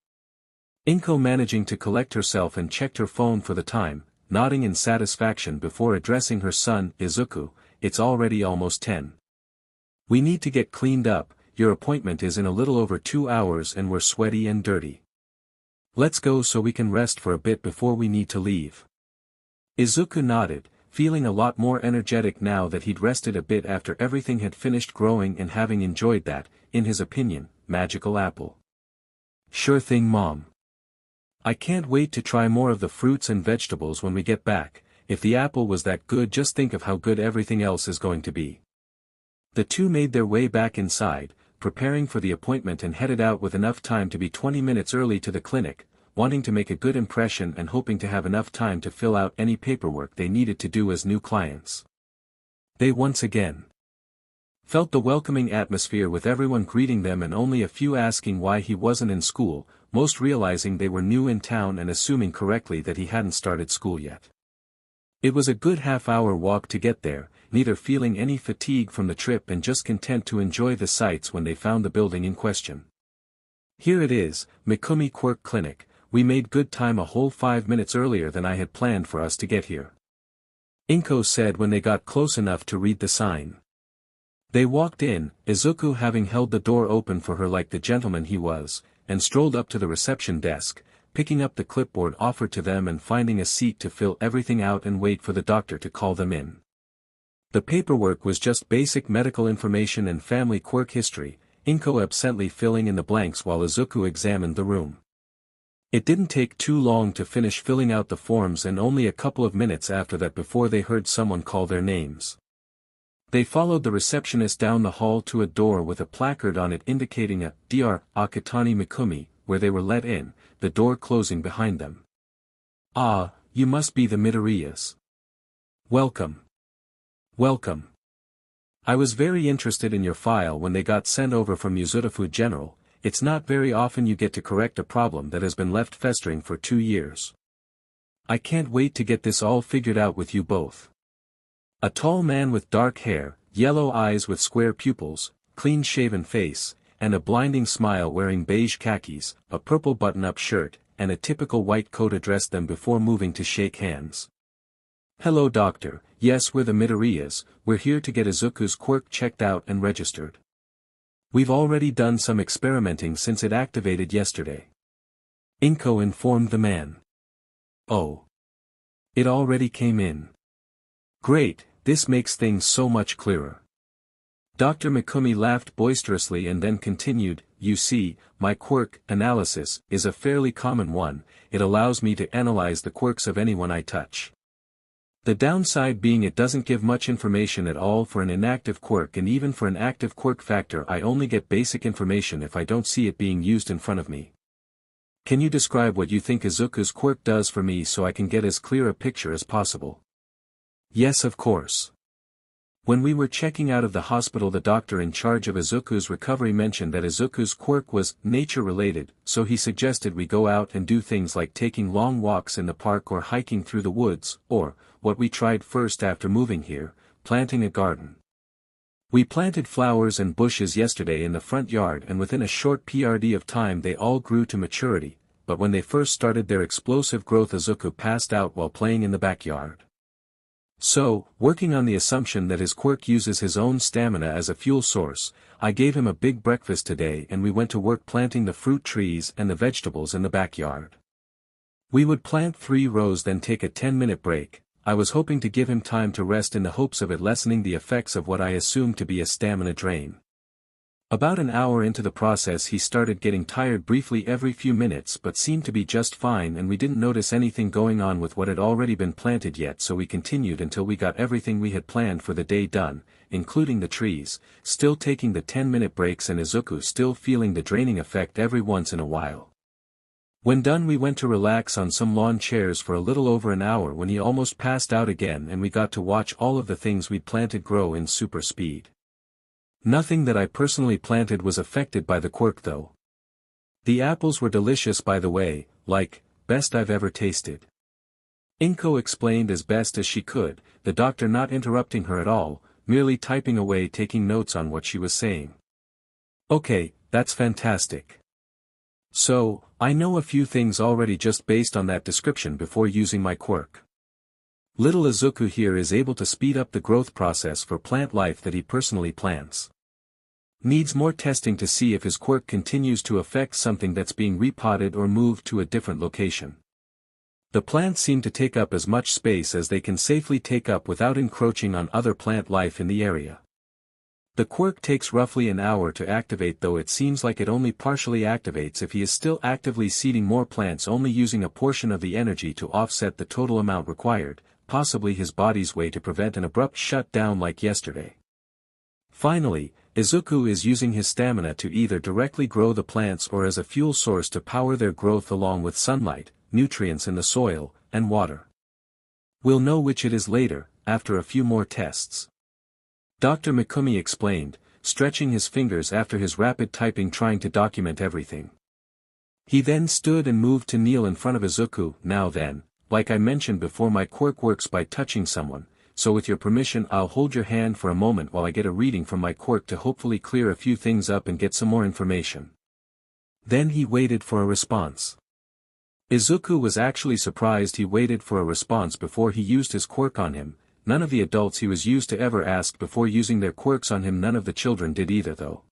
Inko managing to collect herself and checked her phone for the time, nodding in satisfaction before addressing her son, Izuku, "It's already almost 10. We need to get cleaned up, your appointment is in a little over 2 hours and we're sweaty and dirty. Let's go so we can rest for a bit before we need to leave." Izuku nodded, feeling a lot more energetic now that he'd rested a bit after everything had finished growing and having enjoyed that, in his opinion, magical apple. "Sure thing, Mom. I can't wait to try more of the fruits and vegetables when we get back. If the apple was that good, just think of how good everything else is going to be." The two made their way back inside, preparing for the appointment, and headed out with enough time to be 20 minutes early to the clinic, wanting to make a good impression and hoping to have enough time to fill out any paperwork they needed to do as new clients. They once again felt the welcoming atmosphere, with everyone greeting them and only a few asking why he wasn't in school, most realizing they were new in town and assuming correctly that he hadn't started school yet. It was a good half-hour walk to get there, neither feeling any fatigue from the trip and just content to enjoy the sights when they found the building in question. "Here it is, Mikumi Quirk Clinic. We made good time a whole 5 minutes earlier than I had planned for us to get here," Inko said when they got close enough to read the sign. They walked in, Izuku having held the door open for her like the gentleman he was, and strolled up to the reception desk, picking up the clipboard offered to them and finding a seat to fill everything out and wait for the doctor to call them in. The paperwork was just basic medical information and family quirk history, Inko absently filling in the blanks while Izuku examined the room. It didn't take too long to finish filling out the forms, and only a couple of minutes after that before they heard someone call their names. They followed the receptionist down the hall to a door with a placard on it indicating a Dr. Akatani Mikumi, where they were let in, the door closing behind them. "Ah, you must be the Midoriyas. Welcome. Welcome. I was very interested in your file when they got sent over from Yuzurafu General. It's not very often you get to correct a problem that has been left festering for 2 years. I can't wait to get this all figured out with you both." A tall man with dark hair, yellow eyes with square pupils, clean-shaven face, and a blinding smile, wearing beige khakis, a purple button-up shirt, and a typical white coat addressed them before moving to shake hands. "Hello doctor, yes, we're the Midoriyas. We're here to get Izuku's quirk checked out and registered. We've already done some experimenting since it activated yesterday," Inko informed the man. "Oh. It already came in. Great, this makes things so much clearer." Dr. Mikumi laughed boisterously and then continued, "You see, my quirk analysis is a fairly common one. It allows me to analyze the quirks of anyone I touch. The downside being it doesn't give much information at all for an inactive quirk, and even for an active quirk factor I only get basic information if I don't see it being used in front of me. Can you describe what you think Izuku's quirk does for me so I can get as clear a picture as possible?" "Yes, of course. When we were checking out of the hospital, the doctor in charge of Izuku's recovery mentioned that Izuku's quirk was nature-related, so he suggested we go out and do things like taking long walks in the park or hiking through the woods, or, what we tried first after moving here, planting a garden. We planted flowers and bushes yesterday in the front yard, and within a short period of time they all grew to maturity, but when they first started their explosive growth Izuku passed out while playing in the backyard. So, working on the assumption that his quirk uses his own stamina as a fuel source, I gave him a big breakfast today and we went to work planting the fruit trees and the vegetables in the backyard. We would plant 3 rows then take a 10-minute break. I was hoping to give him time to rest in the hopes of it lessening the effects of what I assumed to be a stamina drain. About an hour into the process he started getting tired briefly every few minutes but seemed to be just fine, and we didn't notice anything going on with what had already been planted yet, so we continued until we got everything we had planned for the day done, including the trees, still taking the 10-minute breaks and Izuku still feeling the draining effect every once in a while. When done we went to relax on some lawn chairs for a little over an hour when he almost passed out again, and we got to watch all of the things we'd planted grow in super speed. Nothing that I personally planted was affected by the quirk though. The apples were delicious by the way, like, best I've ever tasted. Inko explained as best as she could, the doctor not interrupting her at all, merely typing away taking notes on what she was saying. Okay, that's fantastic. So, I know a few things already just based on that description before using my quirk. Little Izuku here is able to speed up the growth process for plant life that he personally plants. Needs more testing to see if his quirk continues to affect something that's being repotted or moved to a different location. The plants seem to take up as much space as they can safely take up without encroaching on other plant life in the area. The quirk takes roughly an hour to activate, though it seems like it only partially activates if he is still actively seeding more plants, only using a portion of the energy to offset the total amount required, possibly his body's way to prevent an abrupt shutdown like yesterday. Finally, Izuku is using his stamina to either directly grow the plants or as a fuel source to power their growth along with sunlight, nutrients in the soil, and water. We'll know which it is later, after a few more tests. Dr. Mikumi explained, stretching his fingers after his rapid typing trying to document everything. He then stood and moved to kneel in front of Izuku. Now then, like I mentioned before, my quirk works by touching someone, so with your permission I'll hold your hand for a moment while I get a reading from my quirk to hopefully clear a few things up and get some more information. Then he waited for a response. Izuku was actually surprised he waited for a response before he used his quirk on him. None of the adults he was used to ever asked before using their quirks on him. None of the children did either though.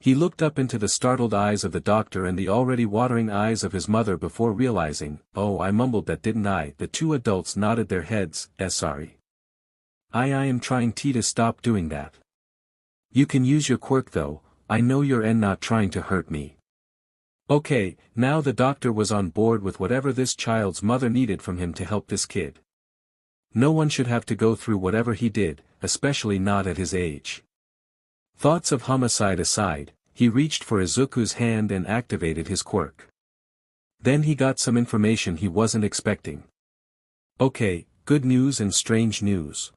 He looked up into the startled eyes of the doctor and the already watering eyes of his mother before realizing, "Oh, I mumbled that, didn't I?" The two adults nodded their heads. Sorry. I am trying to stop doing that. You can use your quirk though, I know you're not trying to hurt me. Okay, now the doctor was on board with whatever this child's mother needed from him to help this kid. No one should have to go through whatever he did, especially not at his age. Thoughts of homicide aside, he reached for Izuku's hand and activated his quirk. Then he got some information he wasn't expecting. Okay, good news and strange news.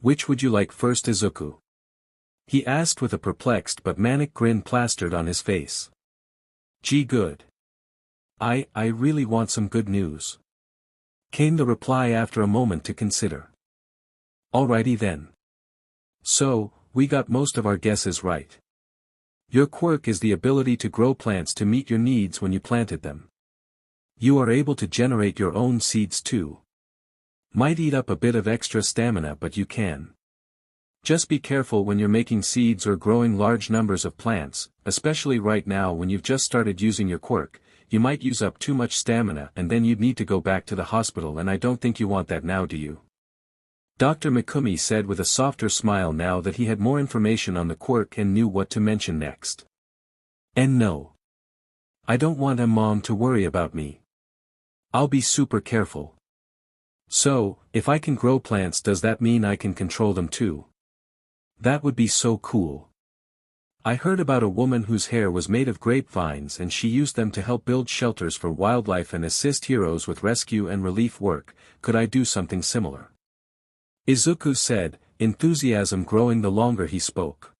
Which would you like first, Izuku? He asked with a perplexed but manic grin plastered on his face. Gee, good. I really want some good news. Came the reply after a moment to consider. Alrighty then. So, we got most of our guesses right. Your quirk is the ability to grow plants to meet your needs when you planted them. You are able to generate your own seeds too. Might eat up a bit of extra stamina, but you can. Just be careful when you're making seeds or growing large numbers of plants, especially right now when you've just started using your quirk. You might use up too much stamina and then you'd need to go back to the hospital, and I don't think you want that now, do you? Dr. Mikumi said with a softer smile now that he had more information on the quirk and knew what to mention next. And no. I don't want Mom to worry about me. I'll be super careful. So, if I can grow plants, does that mean I can control them too? That would be so cool. I heard about a woman whose hair was made of grapevines and she used them to help build shelters for wildlife and assist heroes with rescue and relief work. Could I do something similar? Izuku said, enthusiasm growing the longer he spoke.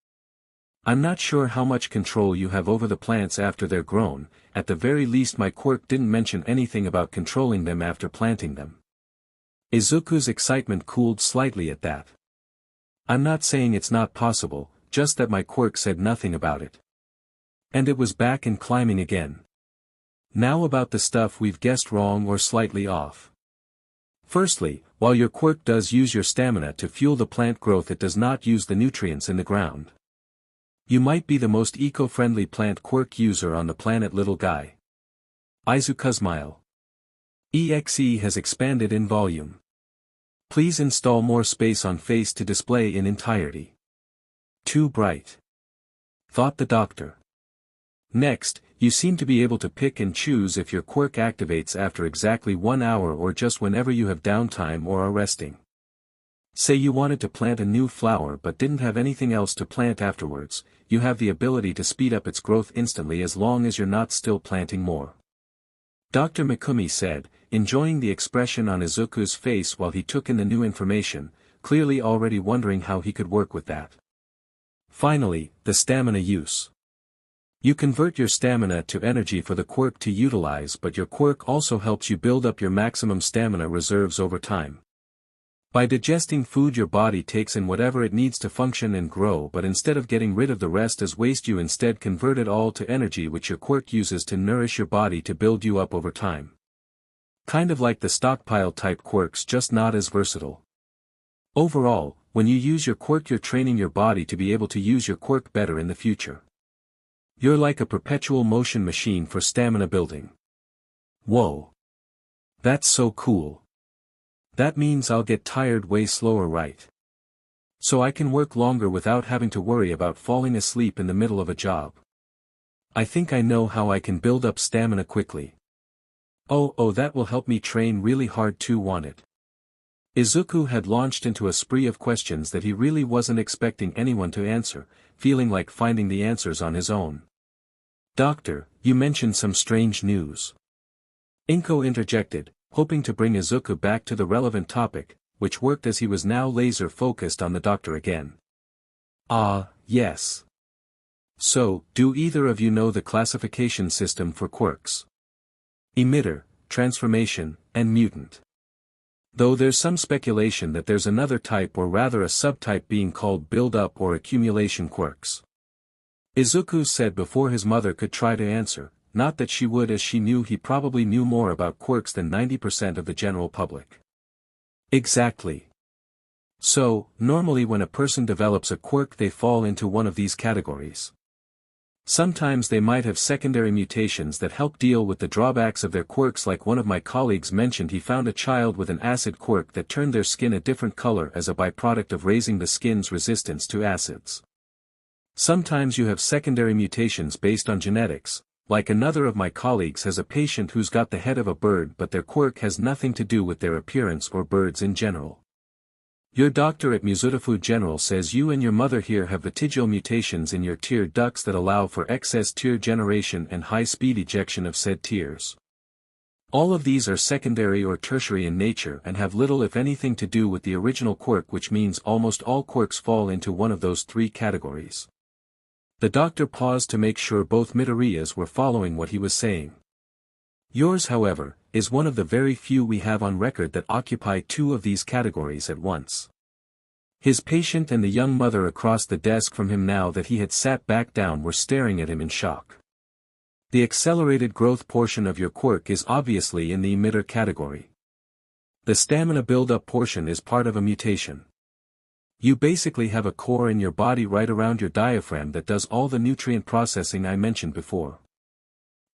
I'm not sure how much control you have over the plants after they're grown. At the very least my quirk didn't mention anything about controlling them after planting them. Izuku's excitement cooled slightly at that. I'm not saying it's not possible, just that my quirk said nothing about it. And it was back and climbing again. Now about the stuff we've guessed wrong or slightly off. Firstly, while your quirk does use your stamina to fuel the plant growth, it does not use the nutrients in the ground. You might be the most eco-friendly plant quirk user on the planet, little guy. Izuku's smile. EXE has expanded in volume. Please install more space on face to display in entirety. Too bright. Thought the doctor. Next, you seem to be able to pick and choose if your quirk activates after exactly 1 hour or just whenever you have downtime or are resting. Say you wanted to plant a new flower but didn't have anything else to plant afterwards, you have the ability to speed up its growth instantly as long as you're not still planting more. Dr. Mikumi said, enjoying the expression on Izuku's face while he took in the new information, clearly already wondering how he could work with that. Finally, the stamina use. You convert your stamina to energy for the quirk to utilize, but your quirk also helps you build up your maximum stamina reserves over time. By digesting food your body takes in whatever it needs to function and grow, but instead of getting rid of the rest as waste you instead convert it all to energy which your quirk uses to nourish your body to build you up over time. Kind of like the stockpile type quirks, just not as versatile. Overall, when you use your quirk you're training your body to be able to use your quirk better in the future. You're like a perpetual motion machine for stamina building. Whoa. That's so cool. That means I'll get tired way slower, right? So I can work longer without having to worry about falling asleep in the middle of a job. I think I know how I can build up stamina quickly. Oh, that will help me train really hard too, won't it? Izuku had launched into a spree of questions that he really wasn't expecting anyone to answer, feeling like finding the answers on his own. Doctor, you mentioned some strange news. Inko interjected, hoping to bring Izuku back to the relevant topic, which worked as he was now laser-focused on the doctor again. Yes. So, do either of you know the classification system for quirks? Emitter, transformation, and mutant. Though there's some speculation that there's another type or rather a subtype being called build-up or accumulation quirks. Izuku said before his mother could try to answer, not that she would, as she knew he probably knew more about quirks than 90% of the general public. Exactly. So, normally when a person develops a quirk they fall into one of these categories. Sometimes they might have secondary mutations that help deal with the drawbacks of their quirks, like one of my colleagues mentioned he found a child with an acid quirk that turned their skin a different color as a byproduct of raising the skin's resistance to acids. Sometimes you have secondary mutations based on genetics. Like another of my colleagues has a patient who's got the head of a bird but their quirk has nothing to do with their appearance or birds in general. Your doctor at Muzutafu General says you and your mother here have vestigial mutations in your tear ducts that allow for excess tear generation and high-speed ejection of said tears. All of these are secondary or tertiary in nature and have little if anything to do with the original quirk, which means almost all quirks fall into one of those three categories. The doctor paused to make sure both Midoriyas were following what he was saying. Yours, however, is one of the very few we have on record that occupy two of these categories at once. His patient and the young mother across the desk from him, now that he had sat back down, were staring at him in shock. The accelerated growth portion of your quirk is obviously in the emitter category. The stamina build-up portion is part of a mutation. You basically have a core in your body right around your diaphragm that does all the nutrient processing I mentioned before.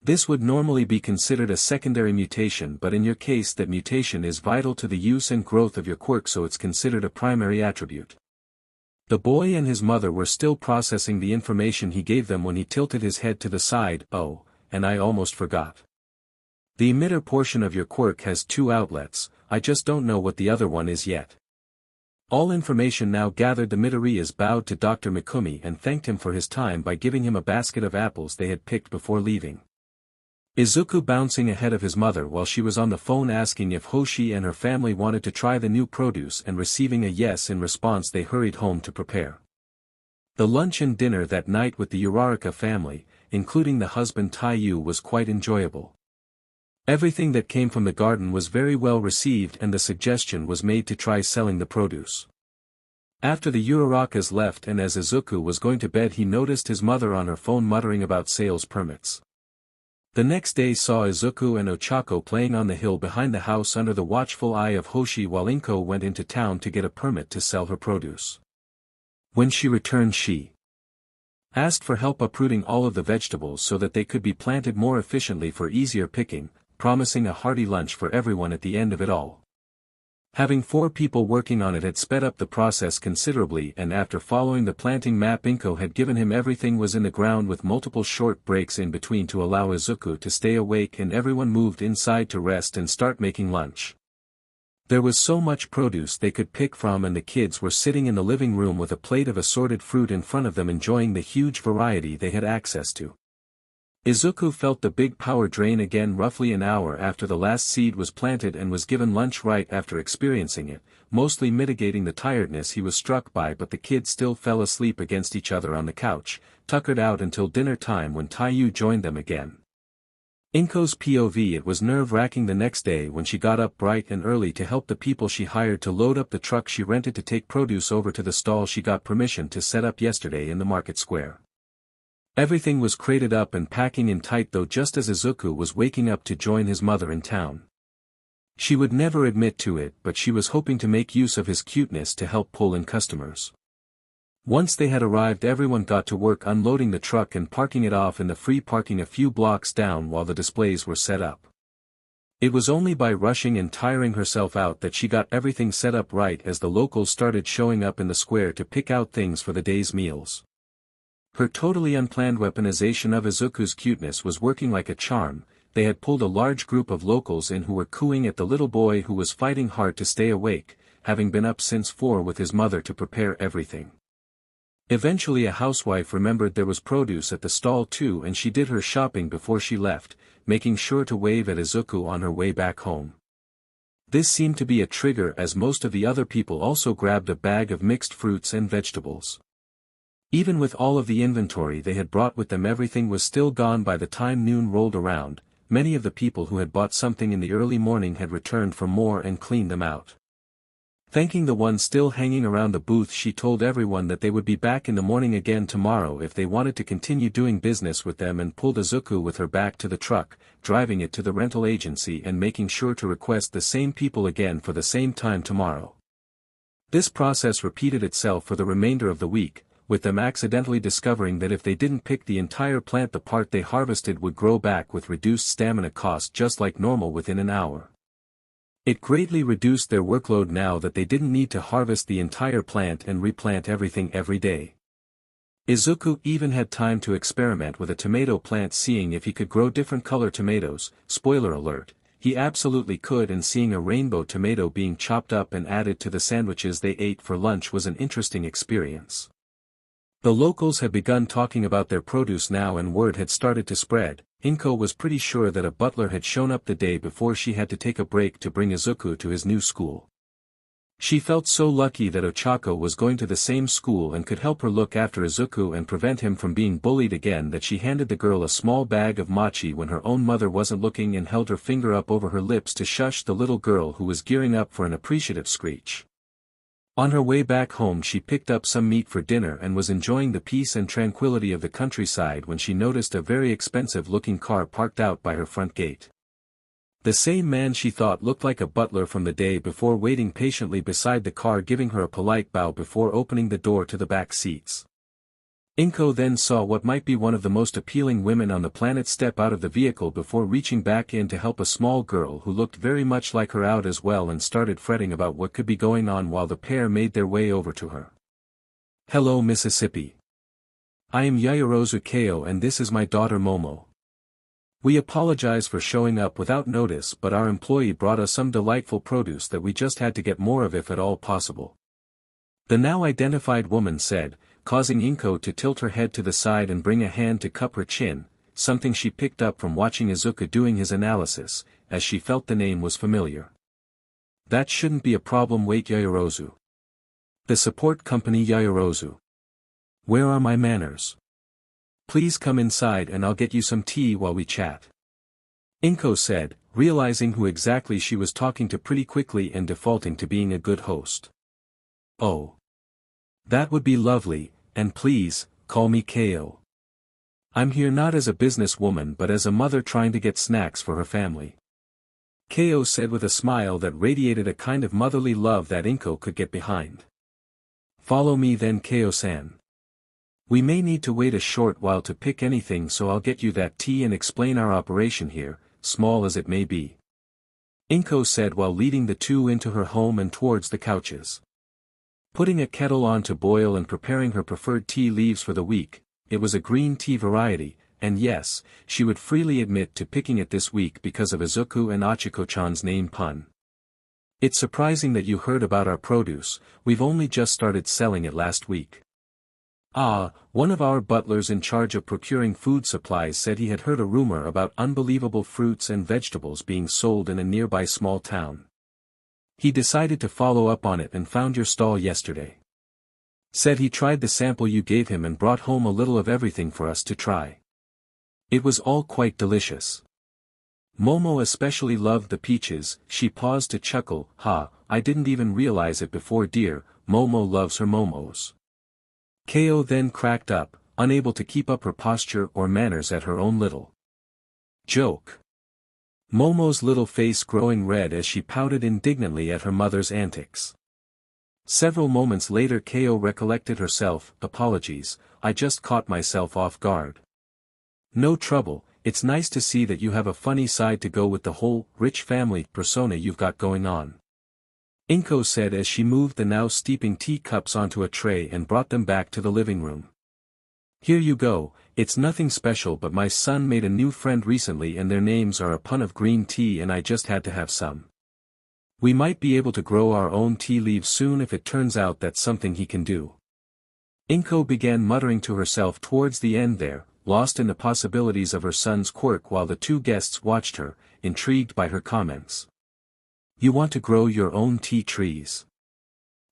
This would normally be considered a secondary mutation, but in your case that mutation is vital to the use and growth of your quirk, so it's considered a primary attribute. The boy and his mother were still processing the information he gave them when he tilted his head to the side. Oh, and I almost forgot. The emitter portion of your quirk has two outlets, I just don't know what the other one is yet. All information now gathered. The Midoriyas bowed to Dr. Mikumi and thanked him for his time by giving him a basket of apples they had picked before leaving. Izuku bouncing ahead of his mother while she was on the phone asking if Hoshi and her family wanted to try the new produce, and receiving a yes in response, they hurried home to prepare. The lunch and dinner that night with the Uraraka family, including the husband Taiyu, was quite enjoyable. Everything that came from the garden was very well received, and the suggestion was made to try selling the produce. After the Urarakas left and as Izuku was going to bed, he noticed his mother on her phone muttering about sales permits. The next day saw Izuku and Ochako playing on the hill behind the house under the watchful eye of Hoshi, while Inko went into town to get a permit to sell her produce. When she returned, she asked for help uprooting all of the vegetables so that they could be planted more efficiently for easier picking, promising a hearty lunch for everyone at the end of it all. Having 4 people working on it had sped up the process considerably, and after following the planting map Inko had given him, everything was in the ground with multiple short breaks in between to allow Izuku to stay awake, and everyone moved inside to rest and start making lunch. There was so much produce they could pick from, and the kids were sitting in the living room with a plate of assorted fruit in front of them, enjoying the huge variety they had access to. Izuku felt the big power drain again roughly an hour after the last seed was planted, and was given lunch right after experiencing it, mostly mitigating the tiredness he was struck by, but the kids still fell asleep against each other on the couch, tuckered out until dinner time when Taiyu joined them again. Inko's POV. It was nerve-wracking the next day when she got up bright and early to help the people she hired to load up the truck she rented to take produce over to the stall she got permission to set up yesterday in the market square. Everything was crated up and packing in tight though just as Izuku was waking up to join his mother in town. She would never admit to it, but she was hoping to make use of his cuteness to help pull in customers. Once they had arrived, everyone got to work unloading the truck and parking it off in the free parking a few blocks down while the displays were set up. It was only by rushing and tiring herself out that she got everything set up right as the locals started showing up in the square to pick out things for the day's meals. Her totally unplanned weaponization of Izuku's cuteness was working like a charm. They had pulled a large group of locals in who were cooing at the little boy who was fighting hard to stay awake, having been up since 4 with his mother to prepare everything. Eventually a housewife remembered there was produce at the stall too, and she did her shopping before she left, making sure to wave at Izuku on her way back home. This seemed to be a trigger as most of the other people also grabbed a bag of mixed fruits and vegetables. Even with all of the inventory they had brought with them, everything was still gone by the time noon rolled around. Many of the people who had bought something in the early morning had returned for more and cleaned them out. Thanking the ones still hanging around the booth, she told everyone that they would be back in the morning again tomorrow if they wanted to continue doing business with them, and pulled Izuku with her back to the truck, driving it to the rental agency and making sure to request the same people again for the same time tomorrow. This process repeated itself for the remainder of the week, with them accidentally discovering that if they didn't pick the entire plant, the part they harvested would grow back with reduced stamina cost just like normal within an hour. It greatly reduced their workload now that they didn't need to harvest the entire plant and replant everything every day. Izuku even had time to experiment with a tomato plant, seeing if he could grow different color tomatoes. Spoiler alert, he absolutely could, and seeing a rainbow tomato being chopped up and added to the sandwiches they ate for lunch was an interesting experience. The locals had begun talking about their produce now and word had started to spread. Inko was pretty sure that a butler had shown up the day before she had to take a break to bring Izuku to his new school. She felt so lucky that Ochako was going to the same school and could help her look after Izuku and prevent him from being bullied again that she handed the girl a small bag of mochi when her own mother wasn't looking and held her finger up over her lips to shush the little girl who was gearing up for an appreciative screech. On her way back home she picked up some meat for dinner and was enjoying the peace and tranquility of the countryside when she noticed a very expensive-looking car parked out by her front gate. The same man she thought looked like a butler from the day before waiting patiently beside the car, giving her a polite bow before opening the door to the back seats. Inko then saw what might be one of the most appealing women on the planet step out of the vehicle before reaching back in to help a small girl who looked very much like her out as well, and started fretting about what could be going on while the pair made their way over to her. "Hello Mississippi. I am Yaoyorozu Kao and this is my daughter Momo. We apologize for showing up without notice, but our employee brought us some delightful produce that we just had to get more of if at all possible," the now identified woman said, causing Inko to tilt her head to the side and bring a hand to cup her chin, something she picked up from watching Izuku doing his analysis, as she felt the name was familiar. "That shouldn't be a problem. Wait, Yaoyorozu. The support company Yaoyorozu. Where are my manners? Please come inside and I'll get you some tea while we chat," Inko said, realizing who exactly she was talking to pretty quickly and defaulting to being a good host. "Oh. That would be lovely, and please, call me Kao. I'm here not as a businesswoman but as a mother trying to get snacks for her family," Kao said with a smile that radiated a kind of motherly love that Inko could get behind. "Follow me then, Kao-san. We may need to wait a short while to pick anything, so I'll get you that tea and explain our operation here, small as it may be," Inko said while leading the two into her home and towards the couches. Putting a kettle on to boil and preparing her preferred tea leaves for the week, it was a green tea variety, and yes, she would freely admit to picking it this week because of Izuku and Ochako-chan's name pun. "It's surprising that you heard about our produce. We've only just started selling it last week." One of our butlers in charge of procuring food supplies said he had heard a rumor about unbelievable fruits and vegetables being sold in a nearby small town. He decided to follow up on it and found your stall yesterday. Said he tried the sample you gave him and brought home a little of everything for us to try. It was all quite delicious. Momo especially loved the peaches. She paused to chuckle. Ha, I didn't even realize it before dear, Momo loves her momos. Ko then cracked up, unable to keep up her posture or manners at her own little joke. Momo's little face growing red as she pouted indignantly at her mother's antics. Several moments later Ko recollected herself. Apologies, I just caught myself off guard. No trouble, it's nice to see that you have a funny side to go with the whole rich family persona you've got going on. Inko said as she moved the now steeping teacups onto a tray and brought them back to the living room. Here you go, it's nothing special but my son made a new friend recently and their names are a pun of green tea and I just had to have some. We might be able to grow our own tea leaves soon if it turns out that's something he can do. Inko began muttering to herself towards the end there, lost in the possibilities of her son's quirk while the two guests watched her, intrigued by her comments. You want to grow your own tea trees?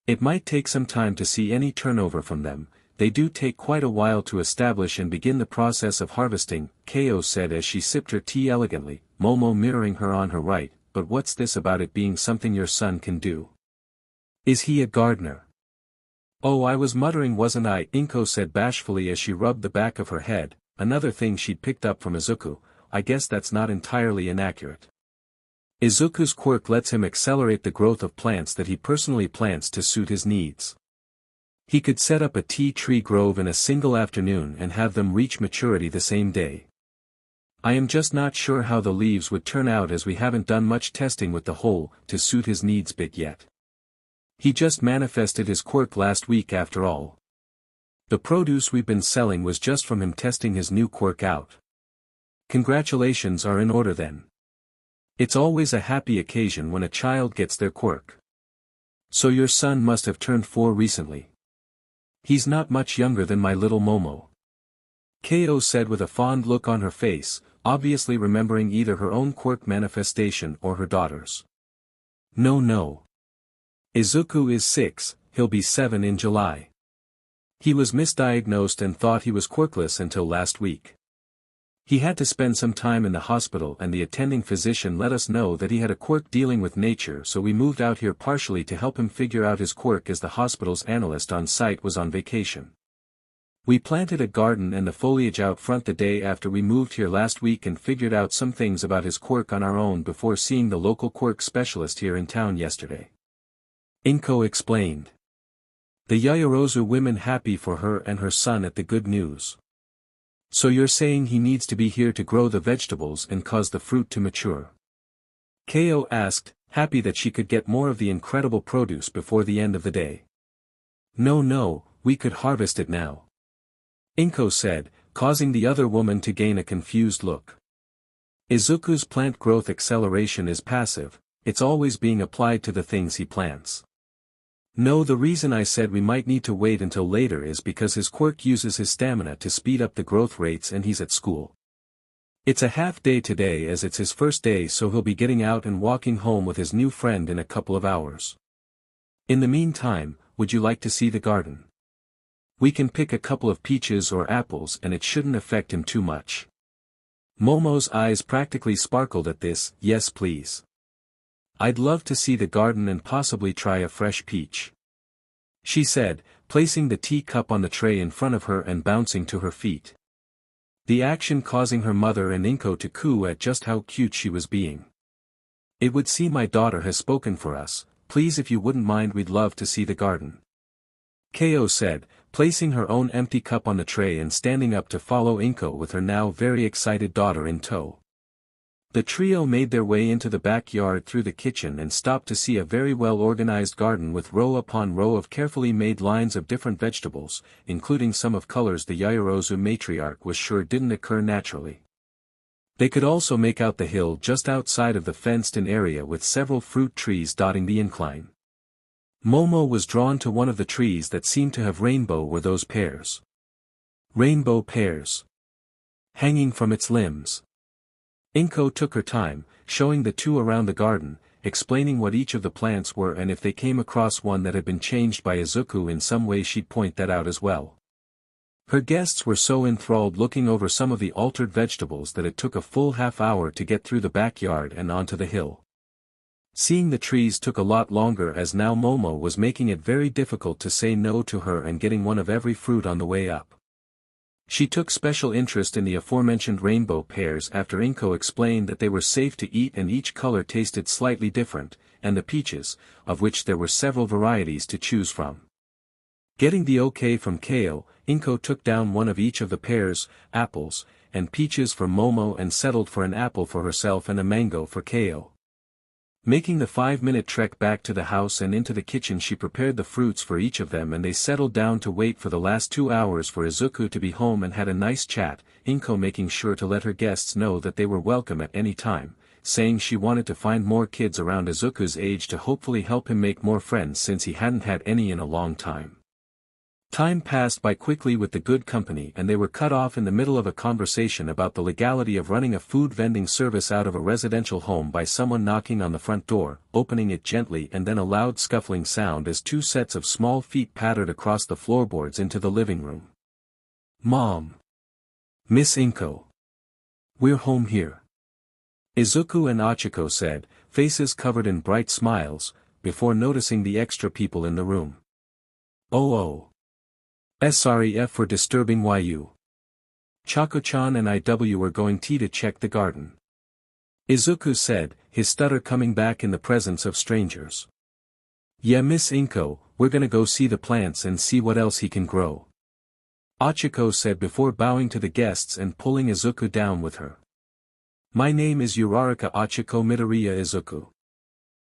It might take some time to see any turnover from them. They do take quite a while to establish and begin the process of harvesting, Ko said as she sipped her tea elegantly, Momo mirroring her on her right, but what's this about it being something your son can do? Is he a gardener? Oh, I was muttering wasn't I, Inko said bashfully as she rubbed the back of her head, another thing she'd picked up from Izuku. I guess that's not entirely inaccurate. Izuku's quirk lets him accelerate the growth of plants that he personally plants to suit his needs. He could set up a tea tree grove in a single afternoon and have them reach maturity the same day. I am just not sure how the leaves would turn out as we haven't done much testing with the whole, to suit his needs bit yet. He just manifested his quirk last week after all. The produce we've been selling was just from him testing his new quirk out. Congratulations are in order then. It's always a happy occasion when a child gets their quirk. So your son must have turned 4 recently. He's not much younger than my little Momo. Ko said with a fond look on her face, obviously remembering either her own quirk manifestation or her daughter's. No. Izuku is 6, he'll be 7 in July. He was misdiagnosed and thought he was quirkless until last week. He had to spend some time in the hospital and the attending physician let us know that he had a quirk dealing with nature, so we moved out here partially to help him figure out his quirk as the hospital's analyst on site was on vacation. We planted a garden and the foliage out front the day after we moved here last week and figured out some things about his quirk on our own before seeing the local quirk specialist here in town yesterday. Inko explained. The Yaoyorozu women happy for her and her son at the good news. So you're saying he needs to be here to grow the vegetables and cause the fruit to mature? Ko asked, happy that she could get more of the incredible produce before the end of the day. No, we could harvest it now. Inko said, causing the other woman to gain a confused look. Izuku's plant growth acceleration is passive, it's always being applied to the things he plants. No, the reason I said we might need to wait until later is because his quirk uses his stamina to speed up the growth rates and he's at school. It's a half day today as it's his first day, so he'll be getting out and walking home with his new friend in a couple of hours. In the meantime, would you like to see the garden? We can pick a couple of peaches or apples and it shouldn't affect him too much. Momo's eyes practically sparkled at this. Yes please. I'd love to see the garden and possibly try a fresh peach. She said, placing the teacup on the tray in front of her and bouncing to her feet. The action causing her mother and Inko to coo at just how cute she was being. It would seem my daughter has spoken for us, please if you wouldn't mind we'd love to see the garden. Ko said, placing her own empty cup on the tray and standing up to follow Inko with her now very excited daughter in tow. The trio made their way into the backyard through the kitchen and stopped to see a very well-organized garden with row upon row of carefully made lines of different vegetables, including some of colors the Yaoyorozu matriarch was sure didn't occur naturally. They could also make out the hill just outside of the fenced-in area with several fruit trees dotting the incline. Momo was drawn to one of the trees that seemed to have rainbow were those pears. Rainbow pears. Hanging from its limbs. Inko took her time, showing the two around the garden, explaining what each of the plants were and if they came across one that had been changed by Izuku in some way she'd point that out as well. Her guests were so enthralled looking over some of the altered vegetables that it took a full half-hour to get through the backyard and onto the hill. Seeing the trees took a lot longer as now Momo was making it very difficult to say no to her and getting one of every fruit on the way up. She took special interest in the aforementioned rainbow pears after Inko explained that they were safe to eat and each color tasted slightly different, and the peaches, of which there were several varieties to choose from. Getting the okay from Kao, Inko took down one of each of the pears, apples, and peaches for Momo and settled for an apple for herself and a mango for Kao. Making the 5-minute trek back to the house and into the kitchen, she prepared the fruits for each of them and they settled down to wait for the last 2 hours for Izuku to be home and had a nice chat, Inko making sure to let her guests know that they were welcome at any time, saying she wanted to find more kids around Izuku's age to hopefully help him make more friends since he hadn't had any in a long time. Time passed by quickly with the good company and they were cut off in the middle of a conversation about the legality of running a food vending service out of a residential home by someone knocking on the front door, opening it gently and then a loud scuffling sound as 2 sets of small feet pattered across the floorboards into the living room. "Mom! Miss Inko! We're home here," Izuku and Achiko said, faces covered in bright smiles, before noticing the extra people in the room. "Oh. Sorry for disturbing you. Kaachan and IW were going to check the garden," Izuku said, his stutter coming back in the presence of strangers. "Yeah, Miss Inko, we're gonna go see the plants and see what else he can grow," Achiko said before bowing to the guests and pulling Izuku down with her. "My name is Uraraka Achiko Midoriya Izuku.